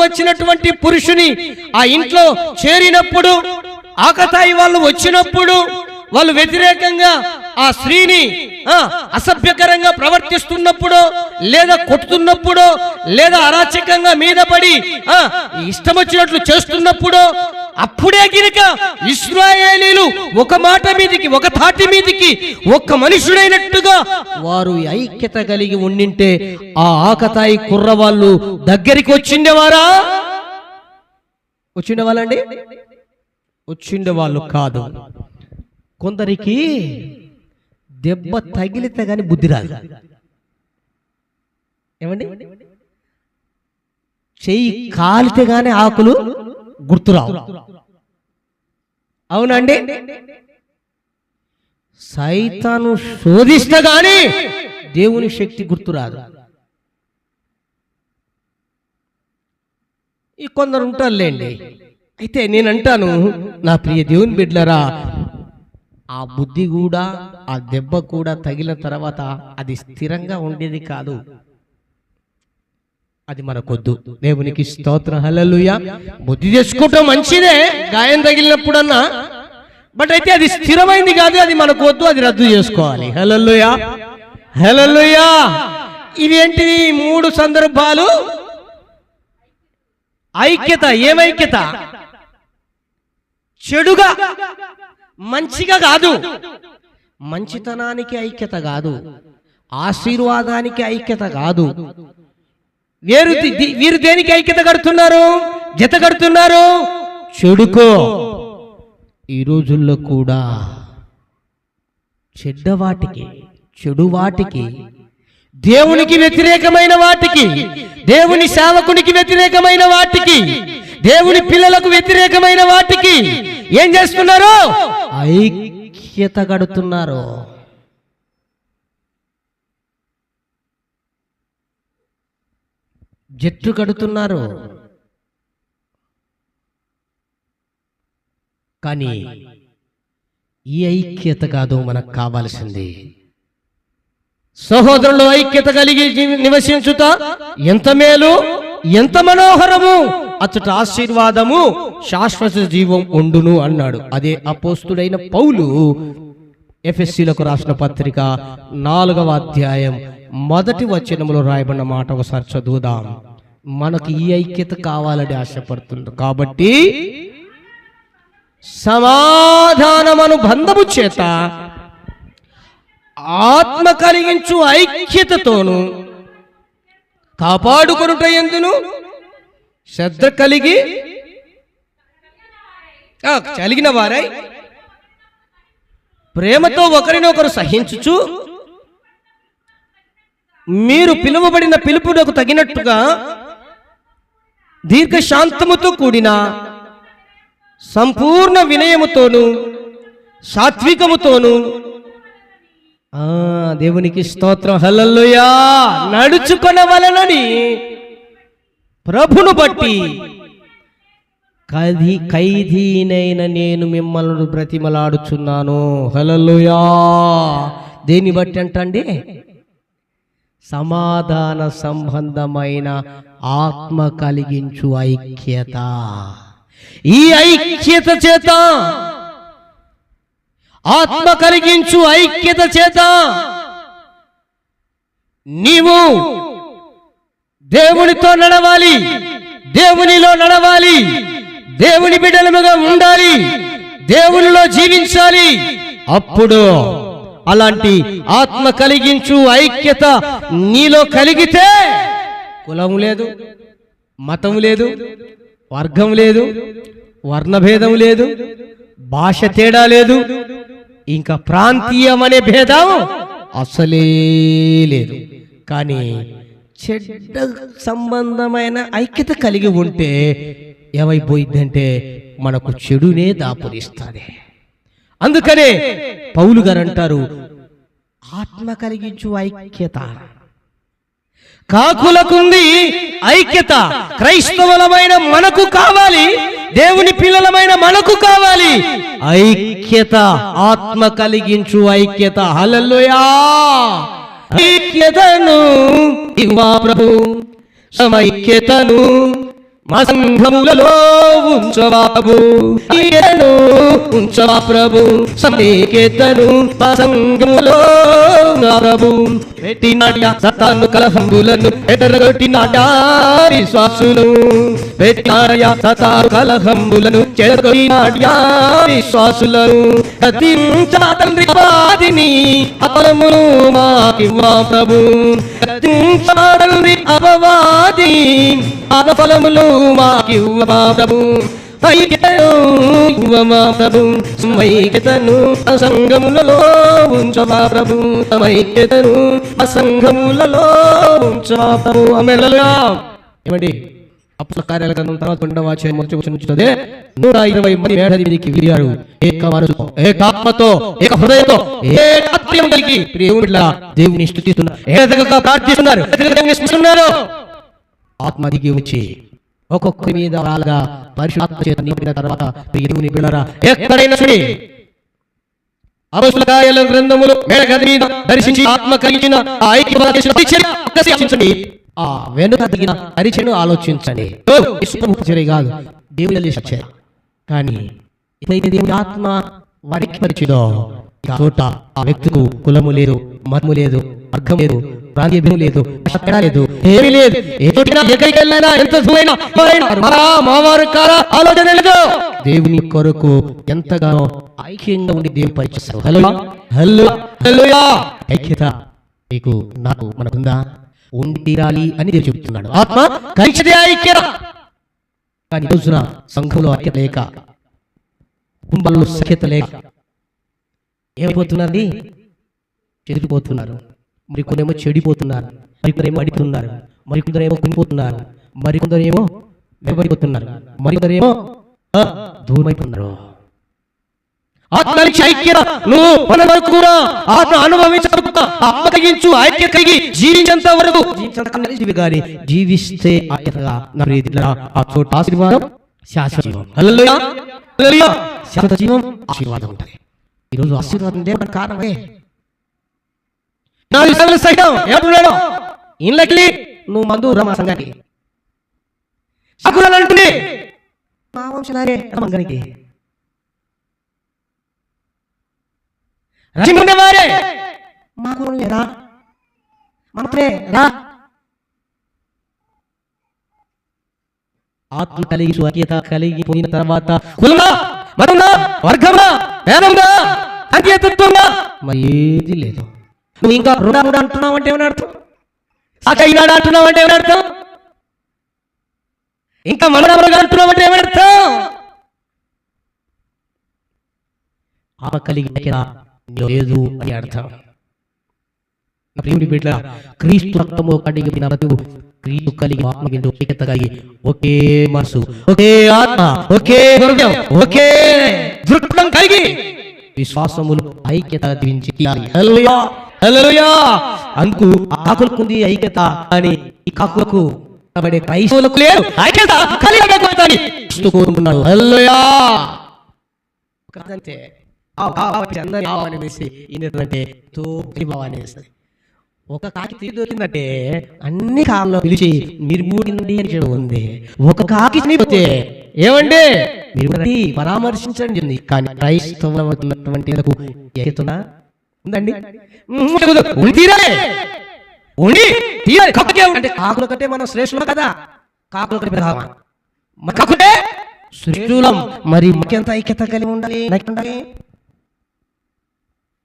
వచ్చినటువంటి పురుషుని ఆ ఇంట్లో చేరినప్పుడు, ఆకతాయి వాళ్ళు వచ్చినప్పుడు, వాళ్ళు వ్యతిరేకంగా ఆ స్త్రీని అసభ్యకరంగా ప్రవర్తిస్తున్నప్పుడు, లేదా కొట్టుతున్నప్పుడు, లేదా అరాచకంగా మీద పడి ఇష్టం వచ్చినట్లు చేస్తున్నప్పుడు, అప్పుడే గినక ఇశ్రాయేలీలు ఒక మాట మీదికి, ఒక తాటి మీదికి, ఒక్క మనుషుడైనట్టుగా వారు ఐక్యత కలిగి ఉండింటే ఆ ఆకతాయి కుర్రవాళ్ళు దగ్గరికి వచ్చిండేవారా? వచ్చిండేవాళ్ళండి? వచ్చిండేవాళ్ళు కాదు. కొందరికి దెబ్బ తగిలితే గాని బుద్ధి రాదు. ఏమండి? చెయ్యి కాలితే గాని ఆకులు గుర్తురావు. అవునండి? సైతాను శోధిస్తే గాని దేవుని శక్తి గుర్తురాదు. ఈ కొందరు ఉంటారులేండి. అయితే నేనంటాను, నా ప్రియ దేవుని బిడ్డలారా, ఆ బుద్ధి కూడా, ఆ దెబ్బ కూడా తగిలిన తర్వాత అది స్థిరంగా ఉండేది కాదు. అది మనకొద్దు. దేవునికి స్తోత్రం, హల్లెలూయా. బుద్ధి తెచ్చుకోవటం మంచిదే గాయం తగిలినప్పుడన్నా, బట్ అయితే అది స్థిరమైంది కాదు, అది మనకు వద్దు, అది రద్దు చేసుకోవాలి. హల్లెలూయా, హల్లెలూయా. ఇవేంటివి? 3 సందర్భాలు. ఐక్యత. ఏమైక్యత? చెడుగా, మంచిగా కాదు. మంచితనానికి ఐక్యత కాదు, ఆశీర్వాదానికి ఐక్యత కాదు. వీరు దేనికి ఐక్యత కడుతున్నారు, జత కడుతున్నారు? చెడుకో. ఈ రోజుల్లో కూడా చెడ్డవాటికి, చెడు వాటికి, దేవునికి వ్యతిరేకమైన వాటికి, దేవుని సేవకునికి వ్యతిరేకమైన వాటికి, దేవుని పిల్లలకు వ్యతిరేకమైన వాటికి ఏం చేస్తున్నారు? ఐక్యత కడుతున్నారు. జట్టు కడుతున్నారు. కానీ ఈ ఐక్యత కాదు మనకు కావాల్సింది. సహోదరులు ఐక్యత కలిగి నివసించుట ఎంత మేలు, ఎంత మనోహరము, అచ్చట ఆశీర్వాదము, శాశ్వత జీవం ఉండును అన్నాడు. అదే అపోస్తుడైన పౌలు ఎఫెసీలకు రాసిన పత్రిక 4వ అధ్యాయం 1వ వచనములో రాయబడిన మాట ఒకసారి చదువుదాం. మనకు ఈ ఐక్యత కావాలని ఆశపడుతుంది కాబట్టి సమాధానమను బంధము చేత ఆత్మ కలిగించు ఐక్యతతోను కాపాడుకొనుట యందును శ్రద్ధ కలిగి కలిగిన వారై ప్రేమతో ఒకరినొకరు సహించుచు మీరు పిలువబడిన పిలుపునకు తగినట్టుగా దీర్ఘశాంతముతో కూడిన సంపూర్ణ వినయముతోను సాత్వికముతోను, దేవునికి స్తోత్రం, హల్లెలూయా, నడుచుకొనవలెనని ప్రభును బట్టి ఖైదీనైన నేను మిమ్మల్ని బ్రతిమలాడుచున్నాను. హల్లెలూయా. దేన్ని బట్టి అంటండి? సమాధాన సంబంధమైన ఆత్మ కలిగించు ఐక్యత. ఈ ఐక్యత చేత, ఆత్మ కలిగించు ఐక్యత చేత నీవు దేవునితో నడవాలి, దేవునిలో నడవాలి, దేవుని బిడ్డలుగా ఉండాలి, దేవునిలో జీవించాలి. అప్పుడు అలాంటి ఆత్మ కలిగించు ఐక్యత నీలో కలిగితే కులం లేదు, మతం లేదు, వర్గం లేదు, వర్ణభేదం లేదు, భాష తేడా లేదు, ఇంకా ప్రాంతీయం అనే భేదం అసలే లేదు. కానీ చెడ్డ సంబంధమైన ఐక్యత కలిగి ఉంటే ఏమైపోయిందంటే మనకు చెడునే దాపురిస్తుంది. అందుకనే పౌలు గారు అంటారు, ఆత్మ కలిగించు ఐక్యత. కాకులకుంది ఐక్యత, క్రైస్తవులమైన మనకు కావాలి, దేవుని పిల్లలమైన మనకు కావాలి ఐక్యత, ఆత్మ కలిగించు ఐక్యత. హల్లెలూయా. ఐక్యతను ఇవ్వా ప్రభు, సమైక్యతను మా సంఘములలో ఉంచబాబు, ఉంచవా ప్రభు, సమైక్యతను మా సంఘములో ప్రభు. పెట్టినాడ్యా సతాను కలహంబులను ఎడరగొట్టినాడ్యా విశ్వాసులు, పెట్టినాడ్యా సతాను కలహంబులను చెడగొట్టినాడ్యా విశ్వాసులను. గతించా తండ్రి అపవాదిని, అపరమును మాకివ్వా ప్రభు, గతించా తండ్రి అపవాది, ఫలములు మాకివ్వా ప్రభు. ఐక్యతను ఇవ్వమా ప్రభు, సమైక్యతను సంఘములలో ఉంచవా ప్రభు, సమైక్యతను సంఘములలో ఉంచవా ప్రభు. హల్లెలూయా. ఏమండి, అపోస్తలుల కార్యాల గ్రంథం తర్వాత 12వ అధ్యాయం మొదటి వచనం నుంచి 120 మంది మేడ మీదకి వెళ్ళారు. ఏక మనసుతో, ఏక ఆత్మతో, ఏక హృదయంతో, ఏక ఆత్మయం కలిగి దేవుని స్తుతిస్తున్నారు, ఏకగా ప్రార్థిస్తున్నారు, ఆత్మ దిగి వచ్చి ఒక్కొక్కరి మీద వరాలుగా పరిశుద్ధాత్మ చేత నింపిన తర్వాత దేవుని బిడ్డలారా, ఎక్కడైనా సరే అపొస్తలుల కార్యాల గ్రంథములు మేడగది మీద దర్శించి ఆత్మ కలిగిన ఆ ఐక్యత చేసిన పరిచర్య ఒక్కసారి ఆలోచించండి. ఆ వెనుక తగిన పరిచయను ఆలోచించండి. పరిచర్య కాదు, దేవుని పరిచర్య. కానీ ఎప్పుడైతే దేవుని ఆత్మ వారికి పరిచయదో చోట ఆ వ్యక్తికు కులము లేదు, మతము లేదు, వర్గం లేదు, ప్రాంతీయం లేదు, లేదు, ఏమీ లేదు. ఎంత ఆలోచన లేదు. దేవుని కొరకు ఎంతగానో ఐక్యంగా ఉండి దేవుని పరిచయిస్తారు. ఐక్యత నీకు నాకు మనకుందా? ఉండి తీరాలి అని దేవుడు చెబుతున్నాడు. ఆత్మ కలిసిదే ఐక్యత. కానీ రోజున సంఘంలో ఐక్యత లేక, కుటుంబాల్లో సఖ్యత లేక ఏమైపోతున్నది? చెదిరిపోతున్నారు. మరికొందరేమో చెడిపోతున్నారు, మరికొందరేమో అడిపోతున్నారు, మరికొందరేమో కుంగిపోతున్నారు, మరికొందరేమో వెంబడిపోతున్నారు, మరికొందరేమో దూరమైపోతున్నారు. ఆత్మనిచ్చే ఐక్యత నువ్వు మన వరకు కూడా ఆత్మ అనుభవించు ఐక్యత కలిగి జీవించేంత వరకు కానీ జీవిస్తే ఆ చోట ఆశీర్వాదం శాశ్వత జీవం. హల్లెలూయా, హల్లెలూయా. శాశ్వత జీవం ఆశీర్వాదం ఉంటుంది. ఈరోజు ఆశీర్వాదం దేవుని కారణమే. సైతం ఏమంటున్నాడు? ఇళ్ళకి నువ్వు మందు రమా సంఘానికి అంటుంది మా వంశనారే మంగానికి రచించుకునేవారే మాకు లేదా మనపే రా. ఆత్మ కలిగి ఐక్యత కలిగి పోయిన తర్వాత కులమా, మతంగా, వర్గమా, వేదంగా, అంత్యతత్వంగా మరి ఏది లేదు. నువ్వు ఇంకా రుడా అంటున్నావు అంటే ఏమని అర్థం? సాకైనాడు అంటున్నావు అంటే ఏమని అర్థం? ఇంకా మనరామలుగా అంటున్నావు అంటే ఏమని అర్థం? ఆత్మ కలిగి లేదు అని అర్థం. ప్రియుడి బిడ్డ, క్రీస్తు రక్తము కడిగిన బ్రతుకు, క్రీస్తు కలిగి ఆత్మగిందు ఐక్యత కలిగి ఒకే మనసు, ఒకే ఆత్మ, ఒకే హృదయం, ఒకే దృక్పథం కలిగి విశ్వాసములు ఐక్యత దీవించి హల్లెలూయా, హల్లెలూయా. అందుకు ఆకులకుంది ఐక్యత అని ఈ కాకులకు కాబట్టి క్రైస్తవులకు లేదు ఐక్యత కలిగి కోరుకుంటున్నాడు. హల్లెలూయా. కాదంటే అందరి భావాన్ని వేసి ఏంటంటే భావాన్ని వేస్తుంది. ఒక కాకి తిరిగి దొరికిందంటే అన్ని కాలంలో పిలిచి మీరు మూడింది అని ఉంది. ఒక కాకి చనిపోతే ఏమండి మీరు పరామర్శించండి. కానీ క్రైస్తవులటువంటి ఏతున్నా ఉందండి అంటే కాకుల కంటే మనం శ్రేష్ఠులం కదా. కాకుల కంటే కాకుంటే శ్రేష్ఠులం. మరి ముఖ్యంత ఐక్యత కలిగి ఉండాలి.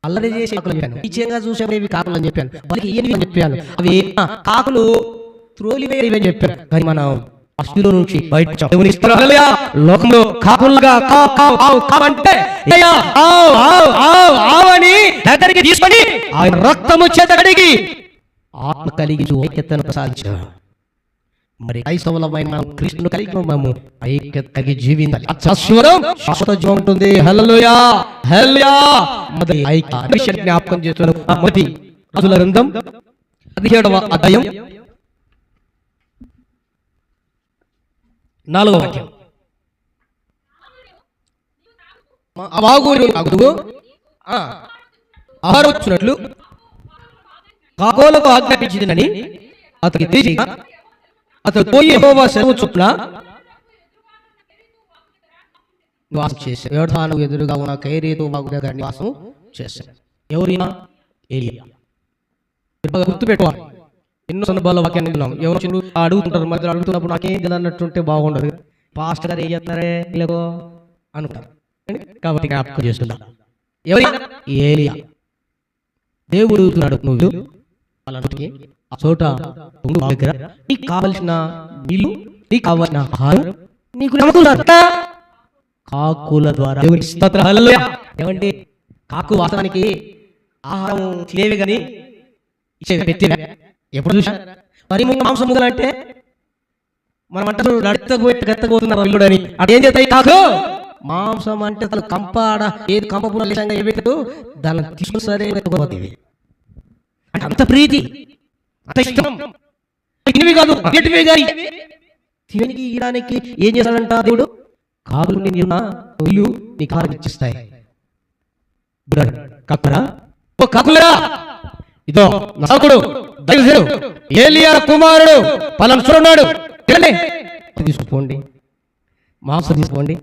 అల్లరి చేసి నిశ్చయంగా చూసేవి కాకులు అని చెప్పాను, వాళ్ళకి ఏమి అని చెప్పాను. అవి కాకులు త్రోలివేయని చెప్పాను. కానీ మనం అస్థిలో నుంచి బయట లోకంలో కాకులుగా అంటే దగ్గరికి తీసుకొని ఆయన రక్తము చేత కడిగి ఆత్మ కలిగి ఐక్యతను ప్రసాదించారు. మరి క్రైస్తవులమైన మనం క్రీస్తును కలిగి ఉన్నాము. ఐక్యత కలిగి జీవించాలి. శాశ్వత జీవం ఉంటుంది. హల్లెలూయా, హల్లెలూయా. మొదటి ఐక్య జ్ఞాపకం చేస్తున్నాను. మొదటి రాజుల గ్రంథం 17వ అధ్యాయం 4వ వాక్యం. ఆహారం వచ్చినట్లు కాకోలకు ఆజ్ఞాపించిందని అతనికి తెలిసి అతను పోయి యెహోవా సెలవు చొప్పున నివాసం చేశాడు. యోర్దాను ఎదురుగా ఉన్న కైరేతు వాగు దగ్గర నివాసం చేశాడు. ఎవరైనా ఏలియా. గుర్తుపెట్టుకోవాలి. ఎన్నో సందర్భాల్లో వాక్యాన్ని విన్నాం. ఎవరు అడుగుతుంటారు, మధ్యలో అడుగుతున్నప్పుడు నాకేం తెలియనట్టుంటే బాగుండదు. పాస్టర్ గారు ఏం చేస్తారే ఇలాగో అనుకుంటారు. కాబట్టి జ్ఞాపకం చేస్తున్నా. ఎవరైనా ఏలియా. దేవుడు అడుగుతున్నాడు, నువ్వు వాళ్ళకి ఆ చోట దగ్గర నీకు కావలసిన నీళ్ళు, నీకు కావలసిన ఆహారం నీకు కాకుల ద్వారా ఏమండి కాకు వాస్తవానికి ఆహారం తినేవి కానీ ఇచ్చేవి పెట్టేవి ఎప్పుడు చూసా. మరి మాంసం ముద్దలంటే మనం అంటే గత్తపోతున్నారు ఇల్లుడు అని అదేం చేస్తాయి కాకు. మాంసం అంటే అసలు కంపాడ ఏది కంప ఏపెట్టదు దాన్ని తీసుకుని సరే ఎత్తుకోపోతుంది. అంటే అంత ప్రీతి, అంత ఇష్టం. ఇవి కాదు కానీ తినడానికి ఇయడానికి ఏం చేస్తాడంట దేవుడు? కాకులు ఇల్లు నీ కారం ఇచ్చిస్తాయి. కాకురా, ఓ కాకులరా, ఇదో నాకుడు ఏలియా కుమారుడు పలానాడు, తీసుకోండి మాంసం తీసుకోండి.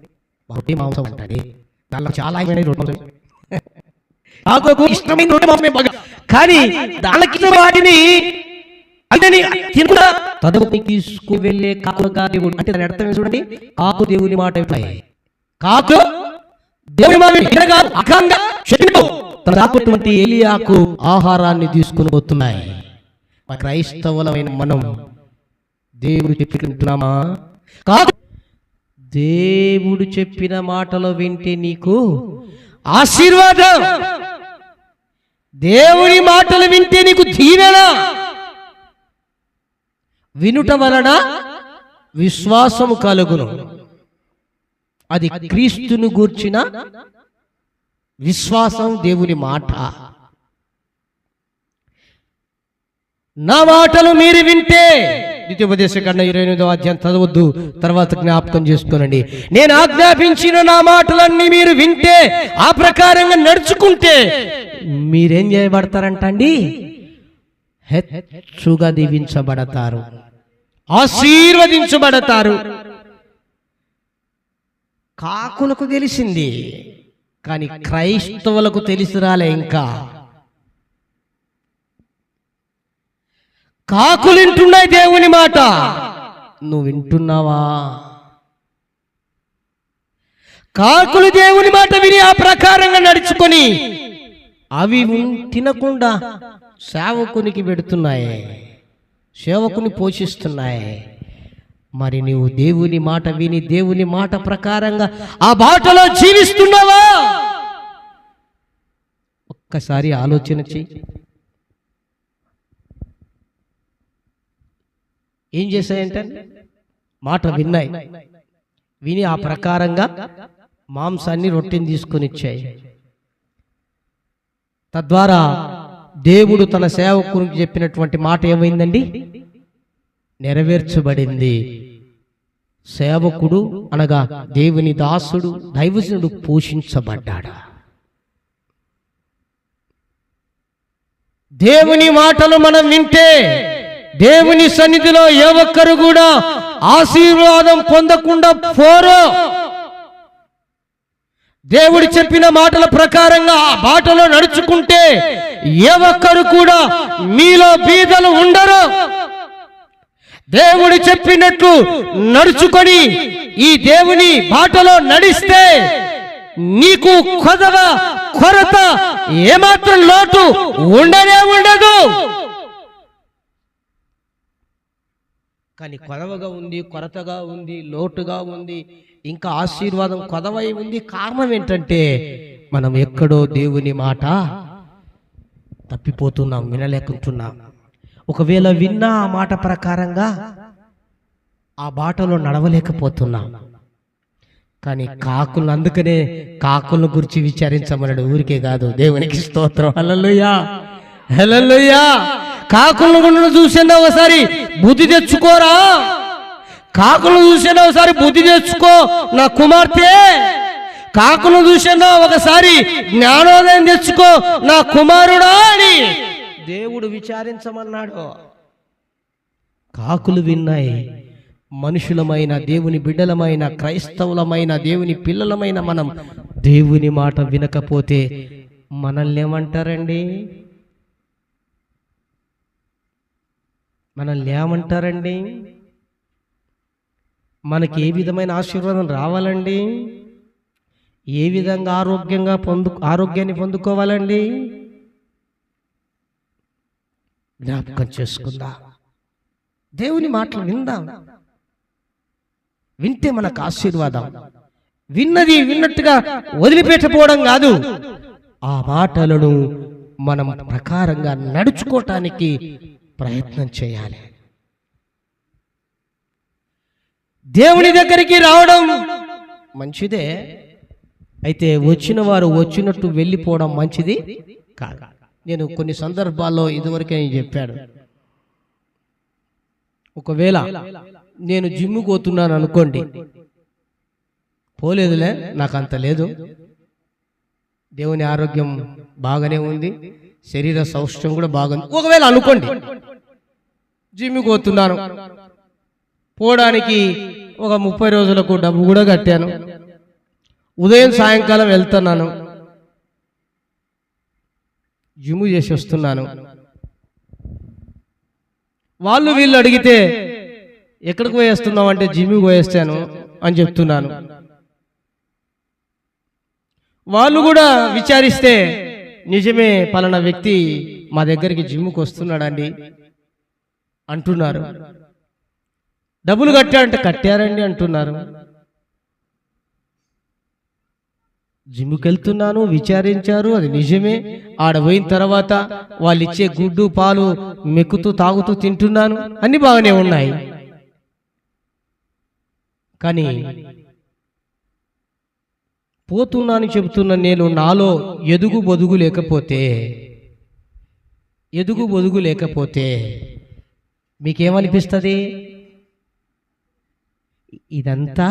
ఒకటి మాంసం అంటాడు, దానిలో చాలా కాకు ఇష్టమైన రొట్టె మాంసమే బాగా, కానీ దానికి వాటిని తీసుకు వెళ్ళే కాకులుగా దేవుడు అంటే దాని అర్థం చూడండి. కాకు దేవుని మాట కాకు దేవుని మాట ఏలియాకు ఆహారాన్ని తీసుకుని పోతున్నాయి. క్రైస్తవులమైన మనం దేవుడు చెప్తున్నామా? కాదు, దేవుడు చెప్పిన మాటలు వింటే నీకు ఆశీర్వాదం, దేవుని మాటలు వింటే నీకు దీవెన. వినుట వలన విశ్వాసము కలుగును, అది క్రీస్తును గూర్చిన విశ్వాసం. దేవుని మాట, నా మాటలు మీరు వింటే, ద్వితీయోపదేశకాండం 28వ అధ్యాయం చదవద్దు, తర్వాత జ్ఞాపకం చేసుకోనండి. నేను ఆజ్ఞాపించిన నా మాటలన్నీ మీరు వింటే, ఆ ప్రకారంగా నడుచుకుంటే మీరేం చేయబడతారంట అండి? హెచ్చుగా దీవించబడతారు, ఆశీర్వదించబడతారు. కాకులకు తెలిసింది, కానీ క్రైస్తవులకు తెలిసి రాలే. ఇంకా కాకులు వింటున్నాయి దేవుని మాట, నువ్వు వింటున్నావా? కాకులు దేవుని మాట విని ఆ ప్రకారంగా నడుచుకొని అవి తినకుండా సేవకునికి పెడుతున్నాయి, సేవకుని పోషిస్తున్నాయి. మరి నీవు దేవుని మాట విని దేవుని మాట ప్రకారంగా ఆ బాటలో జీవిస్తున్నావా? ఒక్కసారి ఆలోచన చెయ్యి. ఏం చేశాయంటే మాట విన్నాయి, విని ఆ ప్రకారంగా మాంసాన్ని రొట్టెని తీసుకొని ఇచ్చాయి. తద్వారా దేవుడు తన సేవకునికి చెప్పినటువంటి మాట ఏమైందండి? నెరవేర్చబడింది. సేవకుడు అనగా దేవుని దాసుడు, దైవజనుడు పోషించబడ్డాడు. దేవుని మాటలు మనం వింటే దేవుని సన్నిధిలో ఏ ఒక్కరు కూడా ఆశీర్వాదం పొందకుండా పోరు. దేవుడు చెప్పిన మాటల ప్రకారంగా ఆ బాటలో నడుచుకుంటే ఏ ఒక్కరు కూడా మీలో బీదలు ఉండరు. దేవుడు చెప్పినట్లు నడుచుకొని ఈ దేవుని బాటలో నడిస్తే నీకు కొరత ఏమాత్రం లోటు ఉండనే ఉండదు. కానీ కొదవగా ఉంది, కొరతగా ఉంది, లోటుగా ఉంది, ఇంకా ఆశీర్వాదం కొదవై ఉంది. కారణం ఏంటంటే మనం ఎక్కడో దేవుని మాట తప్పిపోతున్నాం, వినలేకుంటున్నాం. ఒకవేళ విన్నా ఆ మాట ప్రకారంగా ఆ బాటలో నడవలేకపోతున్నాం. కానీ కాకులను, అందుకనే కాకులను గురించి విచారించమన్నాడు, ఊరికే కాదు. దేవునికి స్తోత్రం, హల్లెలూయా హల్లెలూయా. కాకులను చూసినా ఒకసారి బుద్ధి తెచ్చుకోరా, కాకులను చూసినా ఒకసారి బుద్ధి తెచ్చుకో నా కుమార్తె, కాకులను చూసినా ఒకసారి జ్ఞానోదయం తెచ్చుకో నా కుమారుడా అని దేవుడు విచారించమన్నాడు. కాకులు విన్నాయి. మనుషులమైన, దేవుని బిడ్డలమైన, క్రైస్తవులమైన, దేవుని పిల్లలమైన మనం దేవుని మాట వినకపోతే మనల్ని ఏమంటారండి? మనల్ని ఏమంటారండి? మనకి ఏ విధమైన ఆశీర్వాదం రావాలండి? ఏ విధంగా ఆరోగ్యాన్ని పొందుకోవాలండి? జ్ఞాపకం చేసుకుందాం, దేవుని మాటలు విందాం. వింటే మనకు ఆశీర్వాదం. విన్నది విన్నట్టుగా వదిలిపెట్టకపోవడం కాదు, ఆ మాటలను మనం ప్రకారంగా నడుచుకోవటానికి ప్రయత్నం చేయాలి. దేవుని దగ్గరికి రావడం మంచిదే, అయితే వచ్చిన వారు వచ్చినట్టు వెళ్ళిపోవడం మంచిది కాదు. నేను కొన్ని సందర్భాల్లో ఇదివరకే చెప్పాను, ఒకవేళ నేను జిమ్కి పోతున్నాను అనుకోండి, పోలేదులే నాకు అంత లేదు, దేవుని ఆరోగ్యం బాగానే ఉంది, శరీర సౌష్ఠ్యం కూడా బాగుంది, ఒకవేళ అనుకోండి జిమ్కి పోతున్నాను, పోవడానికి ఒక 30 రోజులకు డబ్బు కూడా కట్టాను, ఉదయం సాయంకాలం వెళ్తున్నాను, జిమ్ చేసి వస్తున్నాను, వాళ్ళు వీళ్ళు అడిగితే ఎక్కడికి పోయేస్తున్నావు అంటే జిమ్కి పోయేస్తాను అని చెప్తున్నాను. వాళ్ళు కూడా విచారిస్తే నిజమే పలానా వ్యక్తి మా దగ్గరికి జిమ్కి వస్తున్నాడండి అంటున్నారు. డబ్బులు కట్టారంటే కట్టారండి అంటున్నారు. జిమ్కి వెళ్తున్నాను విచారించారు, అది నిజమే. ఆడ పోయిన తర్వాత వాళ్ళు ఇచ్చే గుడ్డు పాలు మెక్కుతూ తాగుతూ తింటున్నాను, అన్ని బాగానే ఉన్నాయి. కానీ పోతున్నాను చెబుతున్న నేను నాలో ఎదుగు బొదుగు లేకపోతే మీకేమనిపిస్తుంది? ఇదంతా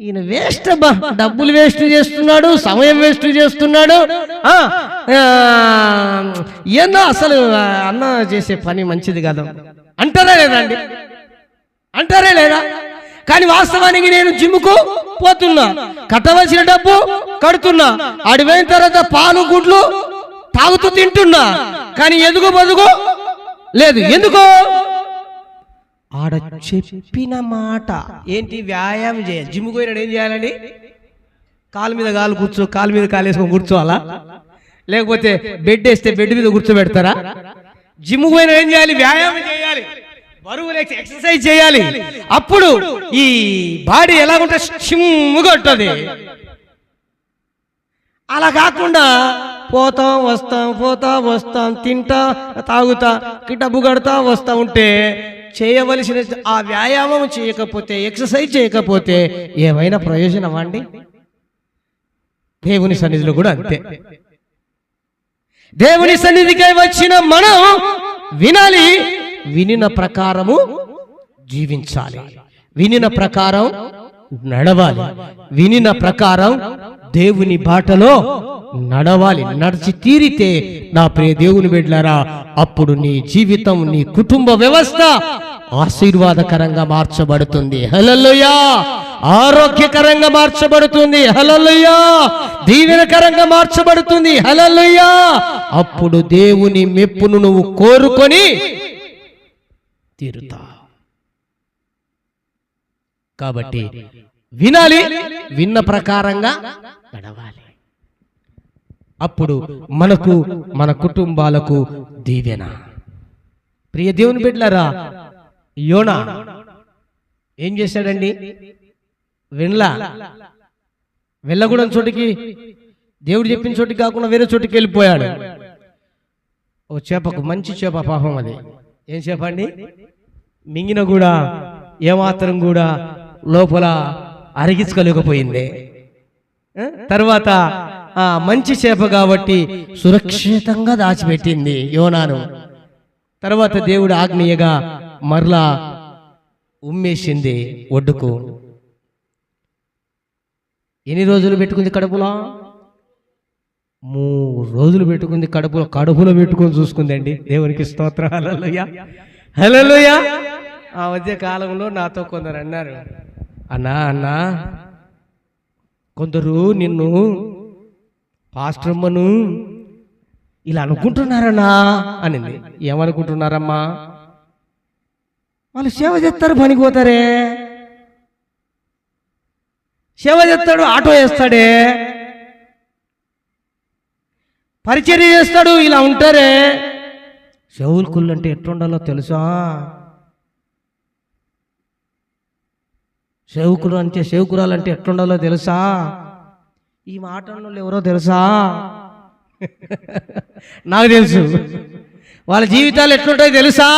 ఈయన వేస్ట్ అబ్బా, డబ్బులు వేస్ట్ చేస్తున్నాడు, సమయం వేస్ట్ చేస్తున్నాడు, ఏందో అసలు అన్న చేసే పని మంచిది కాదు అంటారా లేదండి? అంటారే లేదా? కానీ వాస్తవానికి నేను జిమ్కు పోతున్నా, కట్టవలసిన డబ్బు కడుతున్నా, అడిపోయిన తర్వాత పాలు గుడ్లు తాగుతూ తింటున్నా, కానీ ఎదుగు బదుగు లేదు. ఎందుకు? ఆడ చెప్పిన మాట ఏంటి? వ్యాయామం చేయాలి. జిమ్కు పోయినాడు ఏం చేయాలండి? కాలు మీద కాలు కూర్చో, కాలు మీద కాలు వేసుకొని కూర్చోవాలా? లేకపోతే బెడ్ వేస్తే బెడ్ మీద కూర్చోబెడతారా? జిమ్కు పోయినా ఏం చేయాలి? వ్యాయామం చేయాలి, బరువులు ఎక్సర్సైజ్ చేయాలి. అప్పుడు ఈ బాడీ ఎలాగుంటే స్టిమ్గా ఉంటుంది. అలా కాకుండా పోతా వస్తాం తింటా తాగుతా డబ్బు కడతా వస్తా ఉంటే చేయవలసిన ఆ వ్యాయామం చేయకపోతే, ఎక్సర్సైజ్ చేయకపోతే ఏమైనా ప్రయోజనం అండి? దేవుని సన్నిధిలో కూడా అంతే. దేవుని సన్నిధికి వచ్చిన మనం వినాలి, వినిన ప్రకారము జీవించాలి, వినిన ప్రకారం నడవాలి, వినిన ప్రకారం దేవుని బాటలో నడవాలి. నడిచి తీరితే నా ప్రియ దేవుని బిడ్డలారా, అప్పుడు నీ జీవితం, నీ కుటుంబ వ్యవస్థ ఆశీర్వాదకరంగా మార్చబడుతుంది. హల్లెలూయా! ఆరోగ్యకరంగా మార్చబడుతుంది. హల్లెలూయా! దీవెనకరంగా మార్చబడుతుంది. హల్లెలూయా! అప్పుడు దేవుని మెప్పును నువ్వు కోరుకొని తీరుతా. కాబట్టి వినాలి, విన్న ప్రకారంగా నడవాలి. అప్పుడు మనకు, మన కుటుంబాలకు దీవెన. ప్రియ దేవుని బిడ్డలారా, యోనా ఏం చేశాడండి? వెళ్ళకూడని చోటికి, దేవుడు చెప్పిన చోటికి కాకుండా వేరే చోటికి వెళ్ళిపోయాడు. ఓ చేపకు, మంచి చేప పాపం, అది ఏం చేప అండి? మింగిన కూడా ఏమాత్రం కూడా లోపల అరిగించుకోలేకపోయింది. తర్వాత మంచి చేప కాబట్టి సురక్షితంగా దాచిపెట్టింది యోనాను. తర్వాత దేవుడు ఆజ్ఞయగా మరలా ఉమ్మేసింది ఒడ్డుకు. ఎన్ని రోజులు పెట్టుకుంది కడుపులో? 3 రోజులు పెట్టుకుంది కడుపులో పెట్టుకొని చూసుకుందండి. దేవునికి స్తోత్రం. హల్లెలూయా, హల్లెలూయా. ఆ మధ్య కాలంలో నాతో కొందరు అన్నారు, అన్నా కొందరు నిన్ను పాస్టర్ అమ్మను ఇలా అనుకుంటున్నారన్నా అనింది. ఏమనుకుంటున్నారమ్మా? వాళ్ళు సేవ చేస్తారు, పనికి పోతారే, సేవ చేస్తాడు, ఆటో వేస్తాడే, పరిచర్య చేస్తాడు, ఇలా ఉంటారే. సేవకులు అంటే ఎట్లుండాలో తెలుసా? సేవకులు అంటే, సేవకురాలు అంటే ఎట్లుండాలో తెలుసా? ఈ మాట ఎవరో తెలుసా? నాకు తెలుసు. వాళ్ళ జీవితాలు ఎట్లుంటాయో తెలుసా?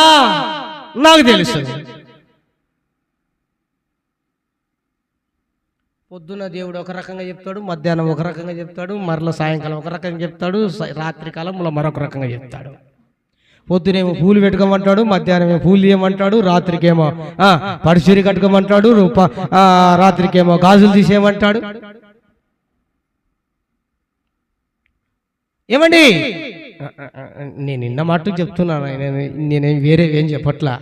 నాకు తెలుసు. పొద్దున్న దేవుడు ఒక రకంగా చెప్తాడు, మధ్యాహ్నం ఒక రకంగా చెప్తాడు, మరల సాయంకాలం ఒక రకంగా చెప్తాడు, రాత్రి కాలంలో మరొక రకంగా చెప్తాడు. పొద్దునేమో పూలు పెట్టుకోమంటాడు, మధ్యాహ్నమేమో పూలు ఇవ్వమంటాడు, రాత్రికేమో పడిచీరి కట్టుకోమంటాడు, రాత్రికేమో గాజులు తీసేయమంటాడు. ఏమండి, నేను నిన్న మాట చెప్తున్నాను, నేనేం వేరే ఏం చెప్పట్లా.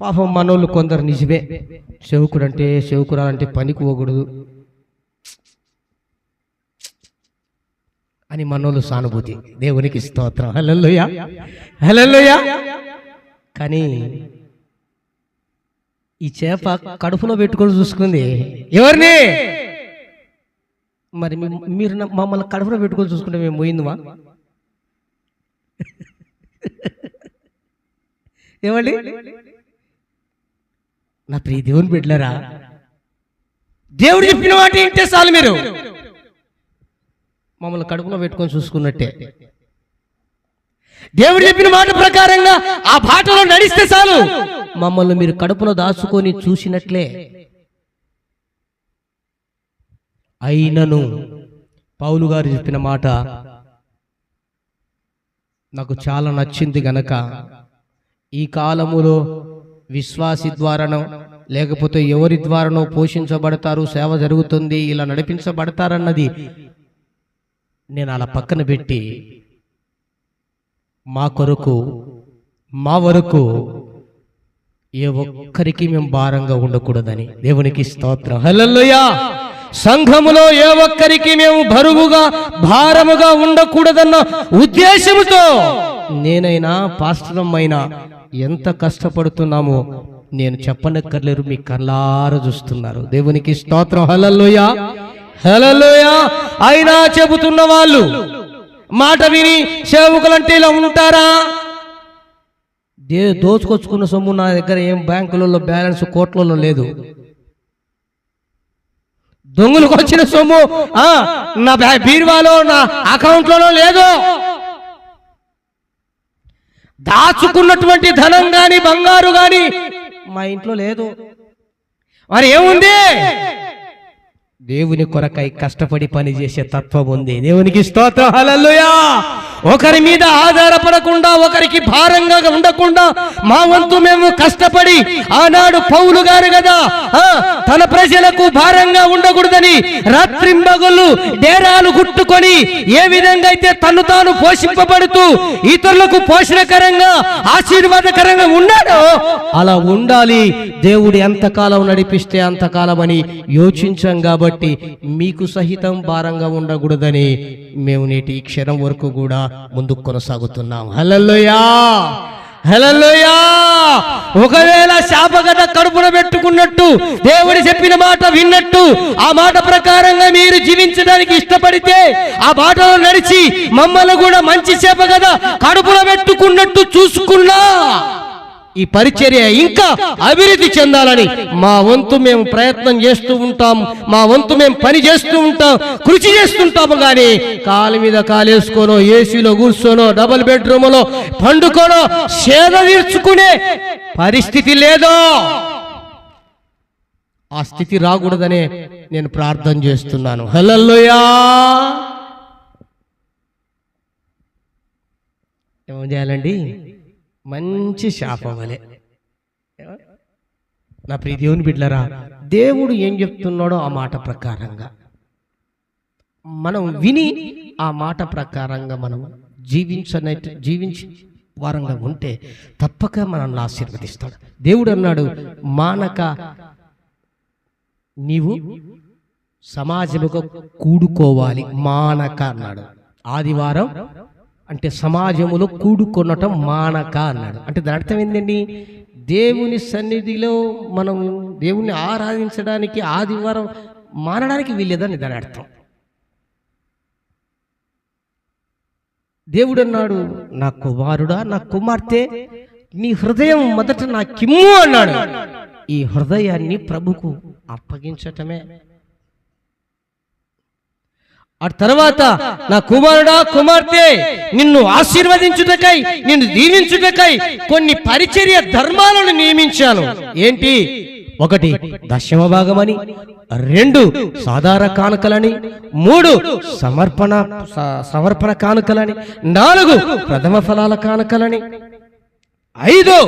పాపం మనోళ్ళు కొందరు నిజమే, సేవకుడంటే సేవకురాలంటే పనికి పోకూడదు అని మనోళ్ళు సానుభూతి. దేవునికి స్తోత్రం, హల్లెలూయా హల్లెలూయా. కానీ ఈ చేప కడుపులో పెట్టుకొని చూసుకుంది ఎవరిని? మరి మీరు మమ్మల్ని కడుపులో పెట్టుకొని చూసుకుంటే మేము పోయిందిమా? ఏమండి, నా ప్రియ దేవుని బిడ్డలారా, దేవుడు చెప్పిన మాట వింటే చాలు, మీరు మమ్మల్ని కడుపులో పెట్టుకొని చూసుకున్నట్టే. దేవుడు చెప్పిన మాట ప్రకారంగా ఆ బాటలో నడిస్తే చాలు, మమ్మల్ని మీరు కడుపులో దాచుకొని చూసినట్లే. అయినను పౌలు గారు చెప్పిన మాట నాకు చాలా నచ్చింది గనక, ఈ కాలములో విశ్వాసి ద్వారానో లేకపోతే ఎవరి ద్వారానో పోషించబడతారు, సేవ జరుగుతుంది, ఇలా నడిపించబడతారన్నది నేను అలా పక్కన పెట్టి మా కొరకు మా వరకు ఏ ఒక్కరికి మేము భారంగా ఉండకూడదని. దేవునికి స్తోత్రం, హల్లెలూయా. సంఘములో ఏ ఒక్కరికి మేము బరువుగా భారముగా ఉండకూడదన్న ఉద్దేశముతో నేనైనా పాస్టరమైనా ఎంత కష్టపడుతున్నామో నేను చెప్పనక్కర్లేరు, మీ కళ్ళారా చూస్తున్నారు. దేవునికి స్తోత్రం, హల్లెలూయా హల్లెలూయా. అయినా చెబుతున్న వాళ్ళు మాట విని సేవకులంటే ఇలా ఉంటారా? దోచుకొచ్చుకున్న సొమ్ము నా దగ్గర ఏం బ్యాంకులలో బ్యాలెన్స్ కోట్లలో లేదు. దొంగలకు వచ్చిన సొమ్ము నా బీరువాలో నా అకౌంట్లలో లేదు. దాచుకున్నటువంటి ధనం గాని బంగారు గాని మా ఇంట్లో లేదు. మరి ఏముంది? దేవుని కొరకై కష్టపడి పని చేసే తత్వం ఉంది. దేవునికి స్తోత్రం, హల్లెలూయా. ఒకరి మీద ఆధారపడకుండా, ఒకరికి భారంగా ఉండకుండా మా వంతు మేము కష్టపడి, ఆనాడు పౌలు గారు కదా తన ప్రజలకు భారంగా ఉండకూడదని రాత్రింబగళ్ళు డేరాలు గుట్టుకొని ఏ విధంగా అయితే తను తాను పోషింపబడుతూ ఇతరులకు పోషణకరంగా ఆశీర్వాదకరంగా ఉన్నాడో అలా ఉండాలి. దేవుడు ఎంతకాలం నడిపిస్తే అంతకాలం అని యోచించాం కాబట్టి మీకు సహితం భారంగా ఉండకూడదని మేము నేటి ఈ క్షణం వరకు కూడా ముందుకు కొనసాగుతున్నాం. హల్లెలూయా హల్లెలూయా. ఒకవేళ శాపగత కడుపున పెట్టుకున్నట్టు దేవుడు చెప్పిన మాట విన్నట్టు ఆ మాట ప్రకారంగా మీరు జీవించడానికి ఇష్టపడితే ఆ బాటలో నడిచి మమ్మల్ని కూడా మంచి శాపగత కడుపున పెట్టుకున్నట్టు చూసుకున్నా ఈ పరిచర్య ఇంకా అభివృద్ధి చెందాలని మా వంతు మేము ప్రయత్నం చేస్తూ ఉంటాం, మా వంతు మేము పని చేస్తూ ఉంటాం, కృషి చేస్తుంటాము. కానీ కాలు మీద కాలేసుకోనో, ఏసీలో కూర్చోనో, డబుల్ బెడ్రూమ్లో పండుకోనో సేద తీర్చుకునే పరిస్థితి లేదో. ఆ స్థితి రాకూడదనే నేను ప్రార్థన చేస్తున్నాను. హల్లెలూయా. ఏం చేయాలండి? మంచి శాపం వలె. నా ప్రియ దేవుని బిడ్డలారా, దేవుడు ఏం చెప్తున్నాడో ఆ మాట ప్రకారంగా మనం విని ఆ మాట ప్రకారంగా మనం జీవించి వారంగా ఉంటే తప్పక మనల్ని ఆశీర్వదిస్తాడు. దేవుడు అన్నాడు, మానక నీవు సమాజముగా కూడుకోవాలి. మానక అన్నాడు. ఆదివారం అంటే సమాజములో కూడుకొనటం మానక అన్నాడు. అంటే దాని అర్థం ఏంటండి? దేవుని సన్నిధిలో మనం దేవుణ్ణి ఆరాధించడానికి ఆదివారం మానడానికి వీల్లేదని దాని అర్థం. దేవుడు అన్నాడు, నా కుమారుడా, నా కుమార్తె, నీ హృదయం మొదట నాకిమ్ము అన్నాడు. ఈ హృదయాన్ని ప్రభుకు అప్పగించటమే. ఆ తర్వాత నా కుమారుడా, కుమార్తె, నిన్ను ఆశీర్వదించుటకై, నిన్ను దీవించుటకై కొన్ని పరిచర్య ధర్మాలను నియమించాను. ఏంటి? ఒకటి దశమ భాగమని, 2 సాధారణ కానుకలని, 3 సమర్పణ కానుకలని, 4 ప్రథమ ఫలాల కానుకలని, 5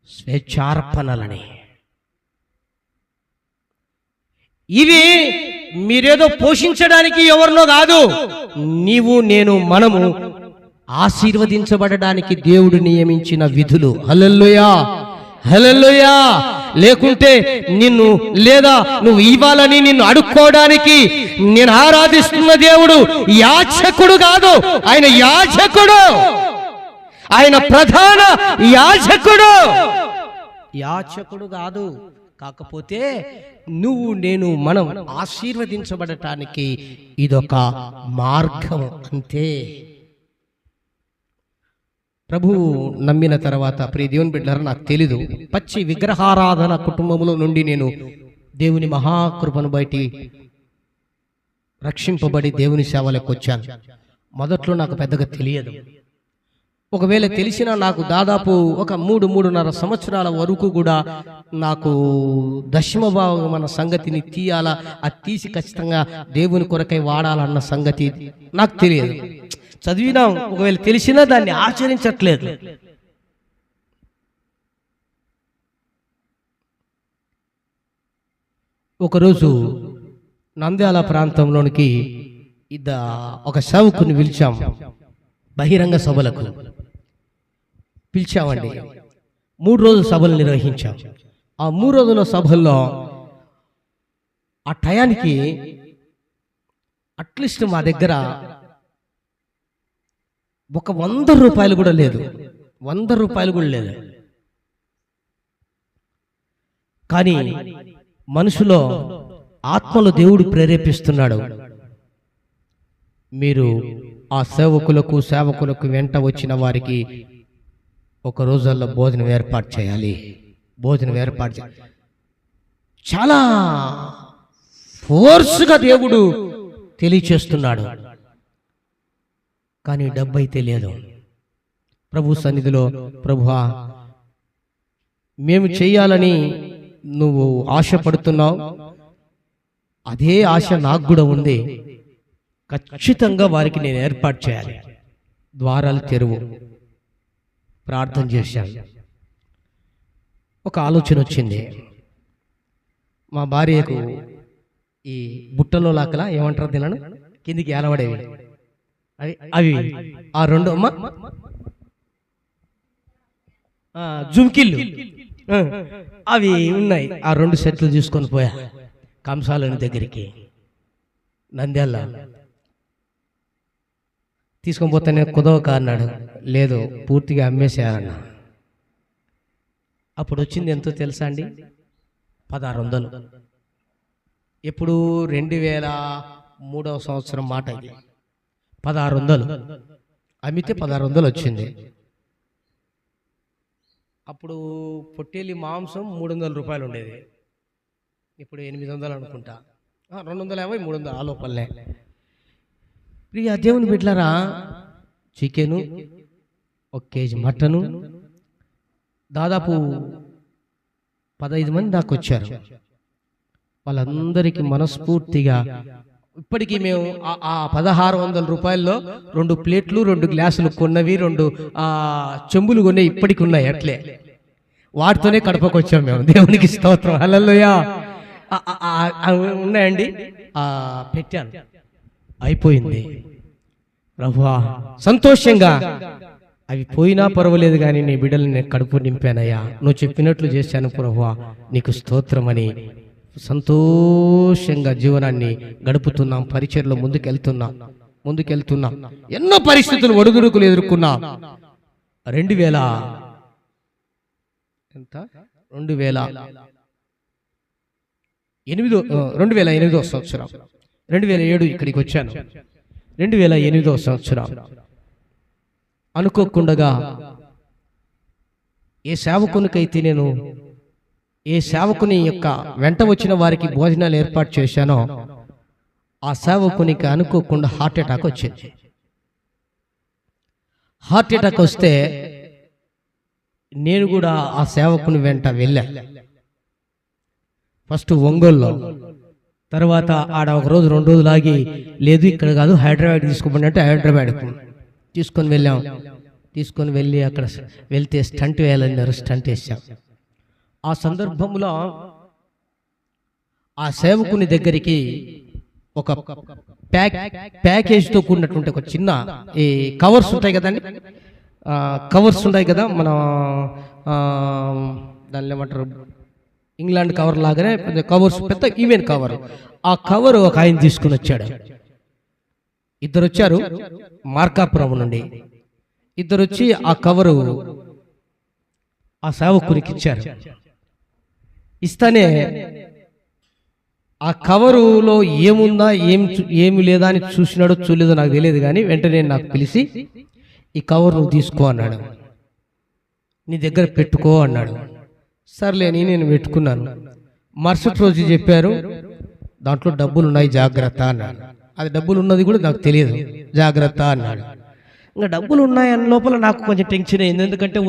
స్వేచ్ఛార్పణలని. ఇవి మీరేదో పోషించడానికి ఎవరినో కాదు, నీవు నేను మనము ఆశీర్వదించబడడానికి దేవుడు నియమించిన విధులు. హల్లెలూయా, హల్లెలూయా. లేకుంటే నిన్ను లేదా నువ్వు ఇవ్వాలని నిన్ను అడుక్కోవడానికి నేను ఆరాధిస్తున్న దేవుడు యాజకుడు కాదు, ఆయన యాజకుడు, ఆయన ప్రధాన యాజకుడు కాదు. కాకపోతే నువ్వు నేను మనం ఆశీర్వదించబడటానికి ఇదొక మార్గం అంతే. ప్రభు నమ్మిన తర్వాత ప్రియ దేవుని బిడ్డలారా, నాకు తెలీదు, పచ్చి విగ్రహారాధన కుటుంబంలో నుండి నేను దేవుని మహాకృపను బయటి రక్షింపబడి దేవుని సేవలకు వచ్చాను. మొదట్లో నాకు పెద్దగా తెలియదు. ఒకవేళ తెలిసినా నాకు దాదాపు ఒక 3-3.5 సంవత్సరాల వరకు కూడా నాకు దశమ భాగం అన్న సంగతిని తీయాలా, అది తీసి ఖచ్చితంగా దేవుని కొరకై వాడాలన్న సంగతి నాకు తెలియదు. చదివినా, ఒకవేళ తెలిసినా దాన్ని ఆచరించట్లేదు. ఒకరోజు నంద్యాల ప్రాంతంలోనికి ఒక సేవకుని పిలిచాం, బహిరంగ సభలకు పిలిచామండి. 3 రోజుల సభలు నిర్వహించాం. ఆ 3 రోజుల సభల్లో ఆ టయానికి అట్లీస్ట్ మా దగ్గర ఒక 100 రూపాయలు కూడా లేదు, 100 రూపాయలు కూడా లేదు. కానీ మనసులో ఆత్మలో దేవుడు ప్రేరేపిస్తున్నాడు, మీరు ఆ సేవకులకు వెంట వచ్చిన వారికి ఒక రోజుల్లో భోజనం ఏర్పాటు చేయాలి. చాలా ఫోర్స్గా దేవుడు తెలియచేస్తున్నాడు. కానీ డబ్బు అయితే లేదు. ప్రభు సన్నిధిలో, ప్రభువా, మేము చేయాలని నువ్వు ఆశపడుతున్నావు, అదే ఆశ నాకు కూడా ఉంది. ఖచ్చితంగా వారికి నేను ఏర్పాటు చేయాలి. ద్వారాలు తెరువు. ప్రార్థన చేశాను. ఒక ఆలోచన వచ్చింది. మా భార్యకు ఈ బుట్టలో లాకలా ఏమంటారు తినను కిందికి ఏలవడేవి, అవి ఆ 2 అమ్మ జుమ్కిళ్ళు అవి ఉన్నాయి. ఆ 2 సెట్లు తీసుకొని పోయా కంసాలని దగ్గరికి, నంద్యాల. తీసుకొని పోతానే కుదవక అన్నాడు. లేదు, పూర్తిగా అమ్మేసేయాలన్నా. అప్పుడు వచ్చింది ఎంతో తెలుసా అండి? 1600. ఎప్పుడు 2003వ సంవత్సరం మాట ఇది. 1600 అమ్మితే 1600 వచ్చింది. అప్పుడు పొట్టేలి మాంసం 300 రూపాయలు ఉండేది, ఇప్పుడు 800 అనుకుంటా, 250 300 ఆ లోపలనే. ప్రియ దేవుని బిడ్డలారా, చికెను, 1 కేజీ మటను, దాదాపు 15 మంది దాకా వచ్చారు. వాళ్ళందరికీ మనస్ఫూర్తిగా ఇప్పటికీ మేము ఆ 1600 రూపాయల్లో 2 ప్లేట్లు, 2 గ్లాసులు కొన్నవి, 2 చెంబులు కొన్నవి ఇప్పటికి ఉన్నాయి. అట్లే వాటితోనే కడపకు వచ్చాం మేము. దేవునికి స్తోత్రం, హల్లెలూయా. ఉన్నాయండి, పెట్టాను, అయిపోయింది. ప్రభువా, సంతోషంగా అవి పోయినా పర్వాలేదు కానీ నీ బిడ్డలు నేను కడుపు నింపానయ్యా, నువ్వు చెప్పినట్లు చేశాను ప్రభువా, నీకు స్తోత్రమని సంతోషంగా జీవనాన్ని గడుపుతున్నాం. పరిచర్లో ముందుకెళ్తున్నాం. ఎన్నో పరిస్థితులు, ఒడుదుడుకులు ఎదుర్కొన్నా. 2008వ సంవత్సరం, 2007 ఇక్కడికి వచ్చాను. 2008వ సంవత్సరం అనుకోకుండా ఏ సేవకునికైతే నేను ఏ సేవకుని యొక్క వెంట వచ్చిన వారికి భోజనాలు ఏర్పాటు చేశానో ఆ సేవకునికి అనుకోకుండా హార్ట్ అటాక్ వచ్చింది. 'హార్ట్ అటాక్' వస్తే నేను కూడా ఆ సేవకుని వెంట వెళ్ళా. ఫస్ట్ ఒంగోలులో, తర్వాత ఆడ ఒక రోజు 2 రోజులు ఆగి, లేదు ఇక్కడ కాదు హైదరాబాద్ తీసుకోమని అంటే హైదరాబాద్కు తీసుకొని వెళ్ళి అక్కడ వెళ్తే స్టంట్ వేయాలన్నారు. స్టంట్ వేసాం. ఆ సందర్భంలో ఆ సేవకుని దగ్గరికి ఒక ప్యాకేజ్తో కూడినటువంటి ఒక చిన్న ఈ కవర్స్ ఉంటాయి కదండి, కవర్స్ ఉంటాయి కదా, మన దాన్ని ఏమంటారు, ఇంగ్లాండ్ కవర్ లాగానే కవర్స్, పెద్ద ఈవెన్ కవర్. ఆ కవర్ ఒక ఆయన తీసుకుని వచ్చాడు. 2 వచ్చారు మార్కాపురం నుండి. 2 వచ్చి ఆ కవరు ఆ సేవకునికి ఇచ్చారు. ఇస్తానే ఆ కవరులో ఏముందా ఏమి లేదా అని చూసినాడో చూడలేదో నాకు తెలియదు, కానీ వెంటనే నాకు పిలిచి ఈ కవర్ నువ్వు తీసుకో అన్నాడు, నీ దగ్గర పెట్టుకో అన్నాడు. సర్లే అని నేను పెట్టుకున్నాను. మరుసటి రోజు చెప్పారు, దాంట్లో డబ్బులు ఉన్నాయి జాగ్రత్త అన్నాడు. అది డబ్బులు ఉన్నది కూడా నాకు తెలియదు, జాగ్రత్త అన్నాడు. ఇంకా డబ్బులు ఉన్నాయని లోపల నాకు కొంచెం టెన్షన్ అయింది. ఎందుకంటే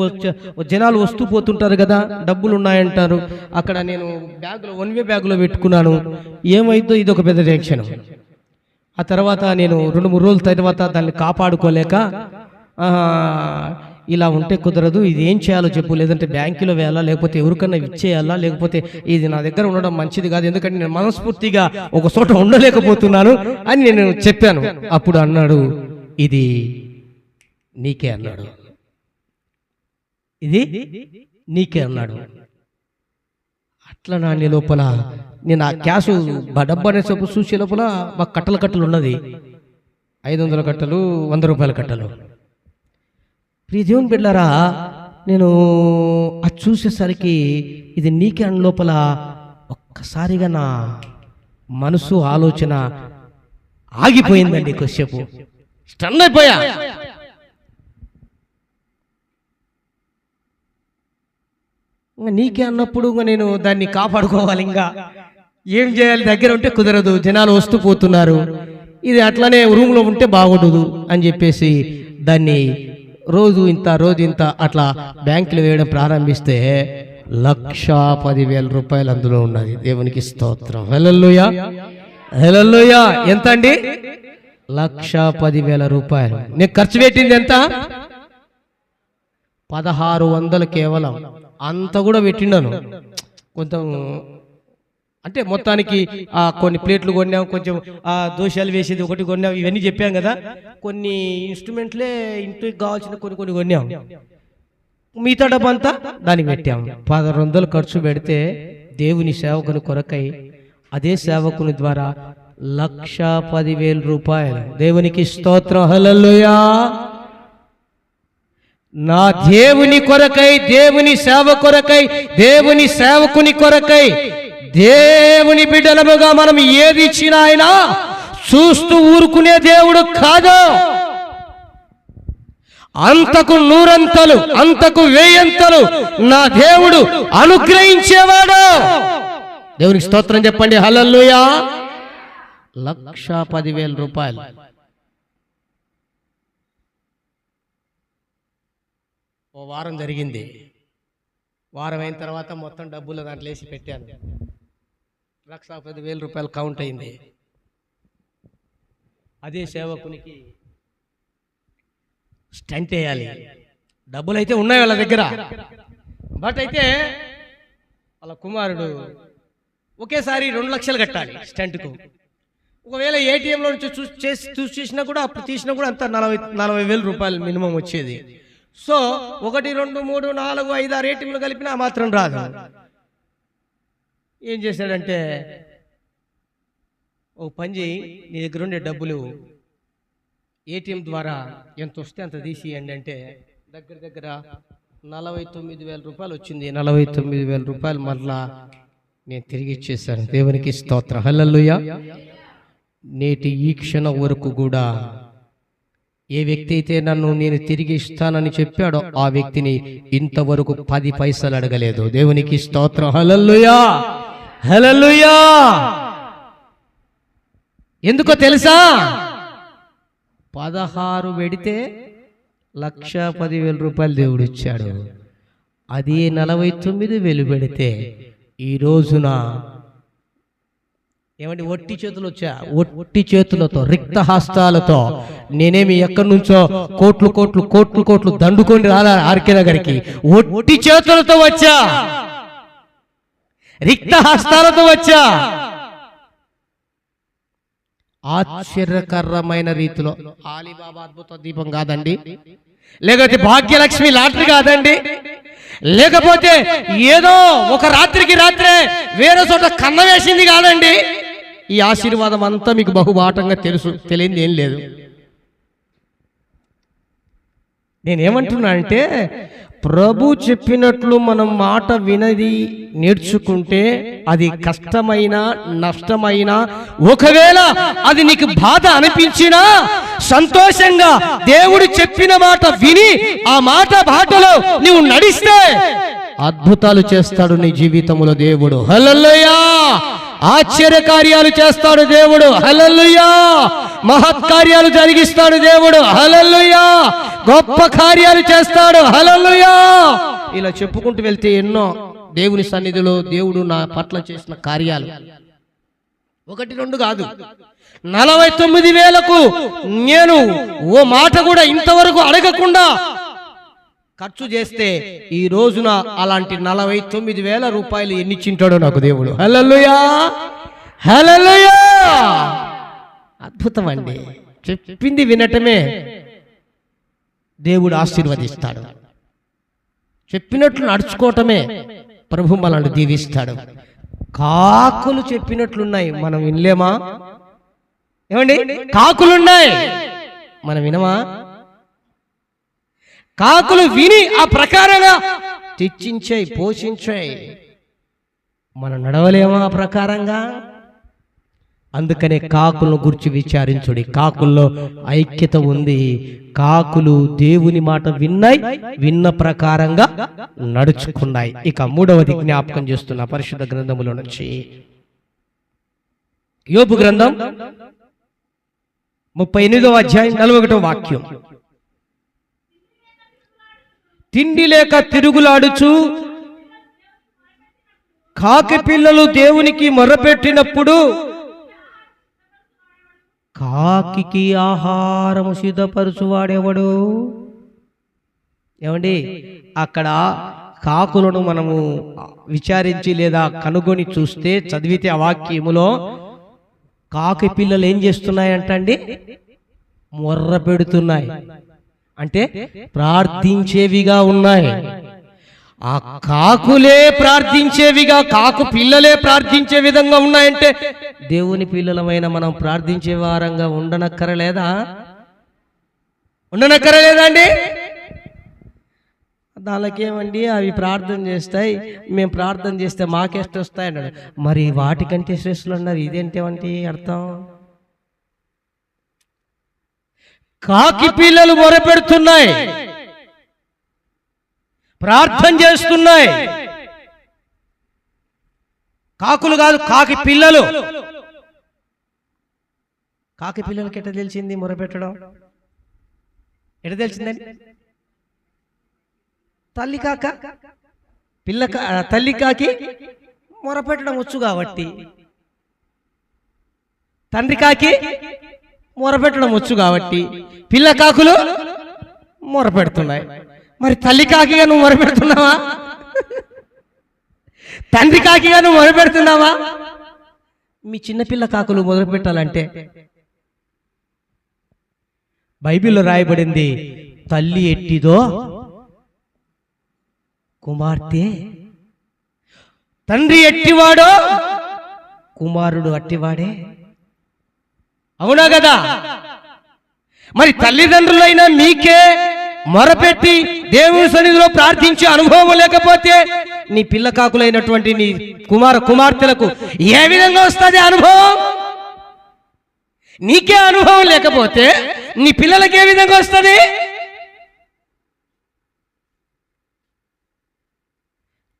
జనాలు వస్తూ పోతుంటారు కదా, డబ్బులు ఉన్నాయంటారు. అక్కడ నేను బ్యాగ్లో 1 వే బ్యాగ్లో పెట్టుకున్నాను. ఏమైందో ఇది ఒక పెద్ద టెన్షన్. ఆ తర్వాత నేను 2-3 రోజుల తర్వాత దాన్ని కాపాడుకోలేక, ఇలా ఉంటే కుదరదు, ఇది ఏం చేయాలో చెప్పు, లేదంటే బ్యాంకులో వేయాలా, లేకపోతే ఎవరికన్నా ఇచ్చేయాలా, లేకపోతే ఇది నా దగ్గర ఉండడం మంచిది కాదు, ఎందుకంటే నేను మనస్ఫూర్తిగా ఒక చోట ఉండలేకపోతున్నాను అని నేను చెప్పాను. అప్పుడు అన్నాడు, ఇది నీకే అన్నాడు, ఇది నీకే అన్నాడు. అట్లా నాని లోపల నేను ఆ క్యాష్ డబ్బు అనే చూసే లోపల మాకు కట్టలు ఉన్నది, 500 కట్టలు, 100 రూపాయల కట్టలు. ప్రియ దేవుని బిడ్డలారా, నేను అది చూసేసరికి ఇది నీకే అన్న లోపల ఒక్కసారిగా నా మనసు ఆలోచన ఆగిపోయిందండి. కొద్దిసేపు స్టన్ అయిపోయా. నీకే అన్నప్పుడు నేను దాన్ని కాపాడుకోవాలి, ఇంకా ఏం చేయాలి, దగ్గర ఉంటే కుదరదు, జనాలు వస్తూ పోతున్నారు, ఇది అట్లానే రూమ్లో ఉంటే బాగుండదు అని చెప్పేసి దాన్ని రోజు ఇంత అట్లా బ్యాంకులో వేయడం ప్రారంభిస్తే 1,10,000 రూపాయలు అందులో ఉన్నది. దేవునికి స్తోత్రం. హల్లెలూయా, హల్లెలూయా. ఎంత అండి? 1,10,000 రూపాయలు. నేను ఖర్చు పెట్టింది ఎంత? 1,600 కేవలం. అంత కూడా పెట్టినాను. కొంచెం అంటే మొత్తానికి కొన్ని ప్లేట్లు కొన్నాం, కొంచెం దోషాలు వేసేది ఒకటి కొన్నాం, ఇవన్నీ చెప్పాం కదా. కొన్ని ఇన్స్ట్రుమెంట్లే ఇంటికి కావాల్సిన కొన్ని కొన్నాం. మిగతా డబ్బంతా దానికి పెట్టాం. 1,600 ఖర్చు పెడితే దేవుని సేవకుని కొరకై అదే సేవకుని ద్వారా 1,10,000 రూపాయలు. దేవునికి స్తోత్రం. హల్లెలూయా. నా దేవుని కొరకై, దేవుని సేవ కొరకై, దేవుని సేవకుని కొరకై, దేవుని బిడ్డలముగా మనం ఏది ఇచ్చినా ఆయన చూస్తూ ఊరుకునే దేవుడు కాదు. అంతకు 100 అంతకు 1000 నా దేవుడు అనుగ్రహించేవాడు. దేవునికి స్తోత్రం చెప్పండి. హల్లెలూయా. 1,10,000 రూపాయలు. ఓ వారం జరిగింది. వారం అయిన తర్వాత మొత్తం డబ్బులు దాంట్లో వేసి పెట్టాను. 1,10,000 రూపాయలు కౌంట్ అయింది. అదే సేవకునికి స్టంట్ వేయాలి. డబ్బులు అయితే ఉన్నాయి వాళ్ళ దగ్గర, బట్ అయితే వాళ్ళ కుమారుడు ఒకేసారి 2 లక్షలు కట్టాలి స్టంట్కు. ఒకవేళ ఏటీఎంలో నుంచి చూసినా కూడా, అప్పుడు తీసినా కూడా అంత 40,000 రూపాయలు మినిమం వచ్చేది. సో 1, 2, 3, 4, 5, 6 ఏటీఎంలు కలిపినా మాత్రం రాదు. ఏం చేశాడంటే, ఓ పని చేయి, నీ దగ్గర ఉండే డబ్బులు ఏటీఎం ద్వారా ఎంత వస్తే అంత తీసియండి అంటే దగ్గర 49,000 రూపాయలు వచ్చింది. 49,000 రూపాయలు మళ్ళా నేను తిరిగి ఇచ్చేసాను. దేవునికి స్తోత్రం. హల్లెలూయా. నేటి ఈ క్షణం వరకు కూడా ఏ వ్యక్తి అయితే నేను తిరిగి ఇస్తానని చెప్పాడో ఆ వ్యక్తిని ఇంతవరకు 10 పైసలు అడగలేదు. దేవునికి స్తోత్రం. హల్లెలూయా, హల్లెలూయా. ఎందుకో తెలుసా? 16 పెడితే 1,10,000 రూపాయలు దేవుడు ఇచ్చాడు. అది 49,000 పెడితే ఈ రోజున ఏమంటే ఒట్టి చేతులు వచ్చా, ఒట్టి చేతులతో రిక్త హస్తాలతో నేనేమి ఎక్కడి నుంచో కోట్లు కోట్లు కోట్లు కోట్లు దండుకొని రాలా ఆర్కే నగర్కి, ఒట్టి చేతులతో వచ్చా, రిక్త హస్తాలతో వచ్చా. ఆశ్చర్యకరమైన రీతిలో ఆలీబాబా అద్భుత దీపం కాదండి, లేకపోతే భాగ్యలక్ష్మి లాటరీ కాదండి, లేకపోతే ఏదో ఒక రాత్రికి రాత్రే వేరే చోట కన్న వేసింది కాదండి. ఈ ఆశీర్వాదం అంతా మీకు బహుబాటంగా తెలుసు, తెలియంది ఏం లేదు. నేనేమంటున్నా అంటే, ప్రభు చెప్పినట్లు మనం మాట వినది నేర్చుకుంటే అది కష్టమైన నష్టమైన, ఒకవేళ అది నీకు బాధ అనిపించినా సంతోషంగా దేవుడు చెప్పిన మాట విని ఆ మాట బాటలో నువ్వు నడిస్తే అద్భుతాలు చేస్తాడు నీ జీవితంలో దేవుడు. హల్లెలూయా! ఆశ్చర్య కార్యాలు చేస్తాడు దేవుడు. హల్లెలూయా! మహత్కార్యాలు జరిగిస్తాడు దేవుడు. హల్లెలూయా! గొప్ప కార్యాలు చేస్తాడు. హల్లెలూయా! ఇలా చెప్పుకుంటూ వెళ్తే ఎన్నో దేవుని సన్నిధిలో దేవుడు నా పట్ల చేసిన కార్యాలు 1-2 కాదు, 49,000కు నేను ఓ మాట కూడా ఇంతవరకు అడగకుండా ఖర్చు చేస్తే ఈ రోజున అలాంటి 49,000 రూపాయలు ఎన్నిచ్చింటాడో నాకు దేవుడు. హల్లెలూయా! హల్లెలూయా! అద్భుతం అండి. చెప్పింది వినటమే దేవుడు ఆశీర్వదిస్తాడు, చెప్పినట్లు నడుచుకోవటమే ప్రభు మనల్ని దీవిస్తాడు. కాకులు చెప్పినట్లున్నాయి, మనం వినలేమా? ఏమండి, కాకులున్నాయి, మనం వినమా? కాకులు విని ఆ ప్రకారంగా తెచ్చించాయి, పోషించాయి, మనం నడవలేమా ఆ ప్రకారంగా? అందుకనే కాకులను గురించి విచారించుడి. కాకుల్లో ఐక్యత ఉంది. కాకులు దేవుని మాట విన్నాయి, విన్న ప్రకారంగా నడుచుకున్నాయి. ఇక 3వది జ్ఞాపకం చేస్తున్న పరిశుద్ధ గ్రంథములో నుంచి యోబు గ్రంథం 38వ అధ్యాయం 41వ వాక్యం. తిండి లేక తిరుగులాడుచు కాకి పిల్లలు దేవునికి మొరపెట్టినప్పుడు కాకి ఆహారము సిద్ధపరచువాడెవడు? ఏమండి, అక్కడ కాకులను మనము విచారించి లేదా కనుగొని చూస్తే, చదివితే ఆ వాక్యములో కాకి పిల్లలు ఏం చేస్తున్నాయంటండి? మొర్ర పెడుతున్నాయి, అంటే ప్రార్థించేవిగా ఉన్నాయి. ఆ కాకులే ప్రార్థించేవిగా, కాకు పిల్లలే ప్రార్థించే విధంగా ఉన్నాయంటే దేవుని పిల్లలమైన మనం ప్రార్థించే వారంగా ఉండనక్కరలేదా? ఉండనక్కరలేదా అండి? దానికేమండి, అవి ప్రార్థన చేస్తాయి, మేము ప్రార్థన చేస్తే మాకెస్ట్ వస్తాయి అన్నాడు. మరి వాటికంటే శ్రేష్ఠులు అన్నారు, ఇదేంటేమంటే అర్థం? కాకి పిల్లలు మొరపెడుతున్నాయి, ప్రార్థన చేస్తున్నాయి. కాకులు కాదు, కాకి పిల్లలు. కాకి పిల్లలకి ఎట్ట తెలిసింది మొరపెట్టడం? ఎట్ట తెలిసిందండి? తల్లి కాక తల్లి కాకి మొరపెట్టడం వచ్చు కాబట్టి, తండ్రి కాకి మొరపెట్టడం వచ్చు కాబట్టి పిల్ల కాకులు మొరపెడుతున్నాయి. మరి తల్లి కాకిగా నువ్వు మొరపెడుతున్నావా? తండ్రి కాకిగా నువ్వు మొరపెడుతున్నావా? మీ చిన్నపిల్ల కాకులు మొదలుపెట్టాలంటే బైబిల్లో రాయబడింది, తల్లి ఎట్టిదో కుమార్తె, తండ్రి ఎట్టివాడో కుమారుడు అట్టివాడే. అవునా కదా? మరి తల్లిదండ్రులైనా మీకే మొరపెట్టి దేవుని సన్నిధిలో ప్రార్థించే అనుభవం లేకపోతే నీ పిల్ల కాకులైనటువంటి నీ కుమార్తెలకు ఏ విధంగా వస్తుంది అనుభవం? నీకే అనుభవం లేకపోతే నీ పిల్లలకి ఏ విధంగా వస్తుంది?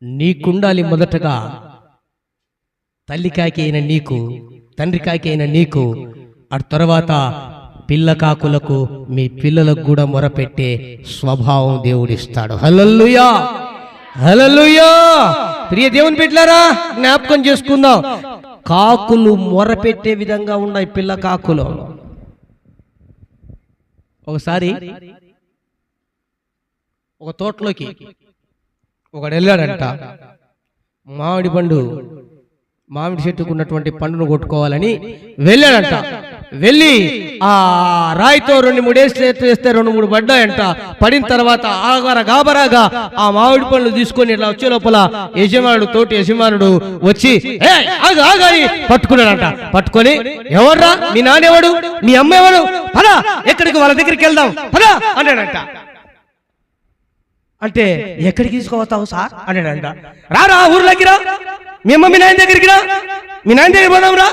నీకుండాలి మొదటగా తల్లికాకి అయిన నీకు, తండ్రికాకి అయిన నీకు, ఆ తర్వాత పిల్ల కాకులకు, మీ పిల్లలకు కూడా మొరపెట్టే స్వభావం దేవుడిస్తాడు. హల్లెలూయా! హల్లెలూయా. ప్రియ దేవుని బిడ్డలారా, జ్ఞాపకం చేసుకుందాం. కాకులు మొరపెట్టే విధంగా ఉన్నాయి పిల్ల కాకులు. ఒకసారి ఒక తోటలోకి ఒకడు వెళ్ళాడంట. మామిడి చెట్టుకు ఉన్నటువంటి పండును కొట్టుకోవాలని వెళ్ళాడంట. వెళ్ళి ఆ రాయితో 2-3 వేస్తే 2-3 పడ్డాయంట. పడిన తర్వాత గాబరాగా ఆ మామిడి పండ్లు తీసుకొని ఇట్లా వచ్చే లోపల తోటి యజమానుడు వచ్చి ఆగాని పట్టుకున్నాడంట. పట్టుకొని, ఎవర్రా మీ నాన్నెవడు, మీ అమ్మ ఎవడు, పదా ఎక్కడికి వాళ్ళ దగ్గరికి వెళ్దాం పదా అన్నాడంట. అంటే ఎక్కడికి తీసుకుపోతావు సార్ అన్నాడంట. రారా ఊర్లోకి రా, మీ అమ్మ మీ నాయన దగ్గరికి రా, మీ నాయన దగ్గర పోదాం రా.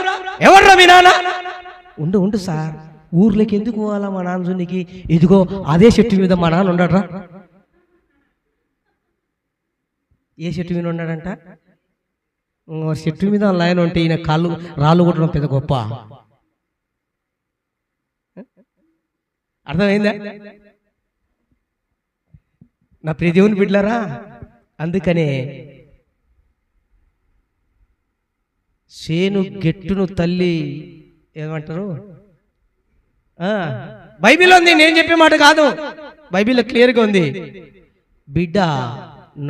ఎవర్రా మీ నాన్న? ఉండు సార్, ఊర్లోకి ఎందుకు పోవాలా మా నాన్న జున్నికి? ఇదిగో అదే చెట్టు మీద మా నాన్న ఉన్నాడరా. ఏ చెట్టు మీద ఉన్నాడంట? చెట్టు మీద లైన్ ఉంటే ఈయన రాళ్ళు కొట్టడం పెద్ద గొప్ప. అర్థమైందా నా ప్రియ దేవుని బిడ్డలారా? అందుకనే సేను గెట్టును తల్లి ఏమంటారు? బైబిల్ ఉంది, నేను చెప్పే మాట కాదు, బైబిల్లో క్లియర్గా ఉంది. బిడ్డ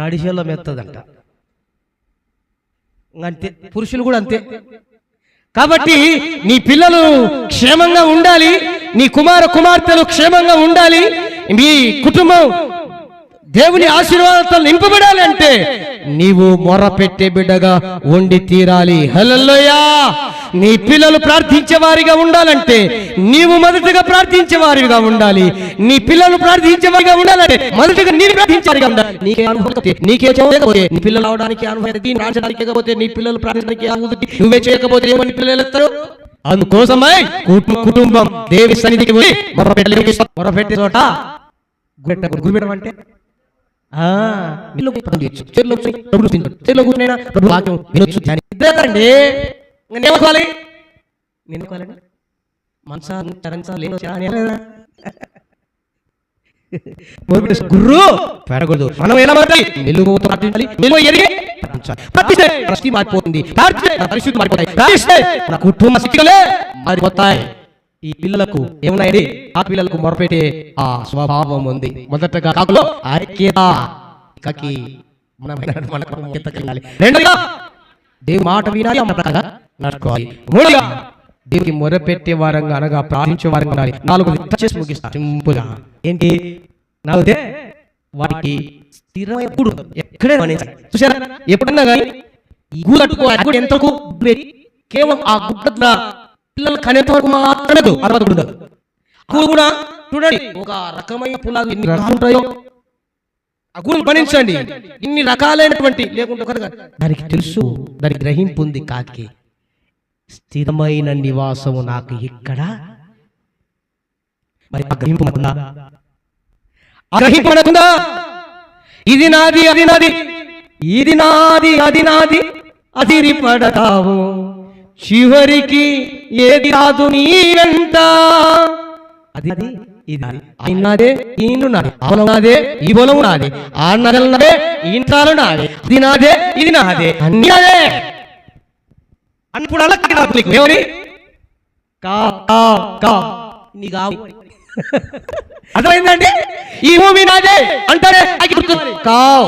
నడిచేలో మెత్తదంట. అంతే, పురుషులు కూడా అంతే. కాబట్టి నీ పిల్లలు క్షేమంగా ఉండాలి, నీ కుమార్తెలు క్షేమంగా ఉండాలి, మీ కుటుంబం దేవుని ఆశీర్వాదాలతో నింపబడాలి అంటే నీవు మొర పెట్టే బిడ్డగా ఉండి తీరాలి. హల్లెలూయా. నీ పిల్లలు ప్రార్థించే వారిగా ఉండాలంటే నీవు మొదటగా ప్రార్థించే వారిగా ఉండాలి. నీ పిల్లలు ప్రార్థించే వారిగా ఉండాలంటే మొదటగా నీవు ప్రార్థించే వారిగా ఉండాలి. నీకే అనుభవం, నీకే చేయకపోతే నీ పిల్లలు అవడానికి అనుభవం, రాజడానికి లేకపోతే నీ పిల్లలు ప్రార్థించడానికి నువ్వే చేయకపోతే ఏమని పిల్లలు ఎత్తారు? అందుకోసమై కుటుంబం దేవి సన్నిధికి పోయి మొరపెట్టే చోట గురిపెట్టడం అంటే గుర్రు పెరగదు. మనం ఎలా మారిపోతుంది, కుటుంబ శిక్షలే మారిపోతాయి. ఈ పిల్లలకు ఏమున్నాయండి? ఆ పిల్లలకు మొరపెట్టే ఆ స్వభావం ఉంది. మొదటగా కాకులో ఐక్యత, రెండుగా దేవుని మాట వినాలి, నడుచుకోవాలి. మూడుగా దేవునికి మొరపెట్టే వారంగా అనగా ప్రార్థించే వారంగా ఉండాలి. 4 చేసి ముగిస్తా సింపుల్గా. ఏంటి? 4 వాటికి స్థిరమైన గూడు ఎక్కడే చూసారా? ఎప్పుడన్నా కానీ గూడు కట్టుకోవాలి. ఎంతకు కేవలం ఆ గుడ్డ పిల్లలు కనేంత వరకు మాత్రమే ఉండదు. కూడా చూడండి, ఒక రకమైన పులాలు ఎన్ని రకాలు ఉంటాయో ఆ గూడు గమనించండి. ఇన్ని రకాలైనటువంటి లేకుండా దానికి తెలుసు, దానికి గ్రహింపు ఉంది. కాకి స్థిరమైన నివాసము నాకు ఇక్కడ. మరి గ్రహింపు ఇది నాది, అది నాది, ఇది నాది, అది నాది, అదిరి పడతావు చివరికి ఏది రాదు నీ వెంట. అది ఇది నాదే, ఈ నాదే, పొలం నాదే, ఈ పొలం నాదే, ఆ నగలు నాదే, ఈ ఇంటాలు నాదే, ఇది నాదే, ఇది నాదే, అన్ని నాదే అన్నప్పుడు ఎవరి అర్థమైందండి? ఈ భూమి నాదే అంటారే కావు.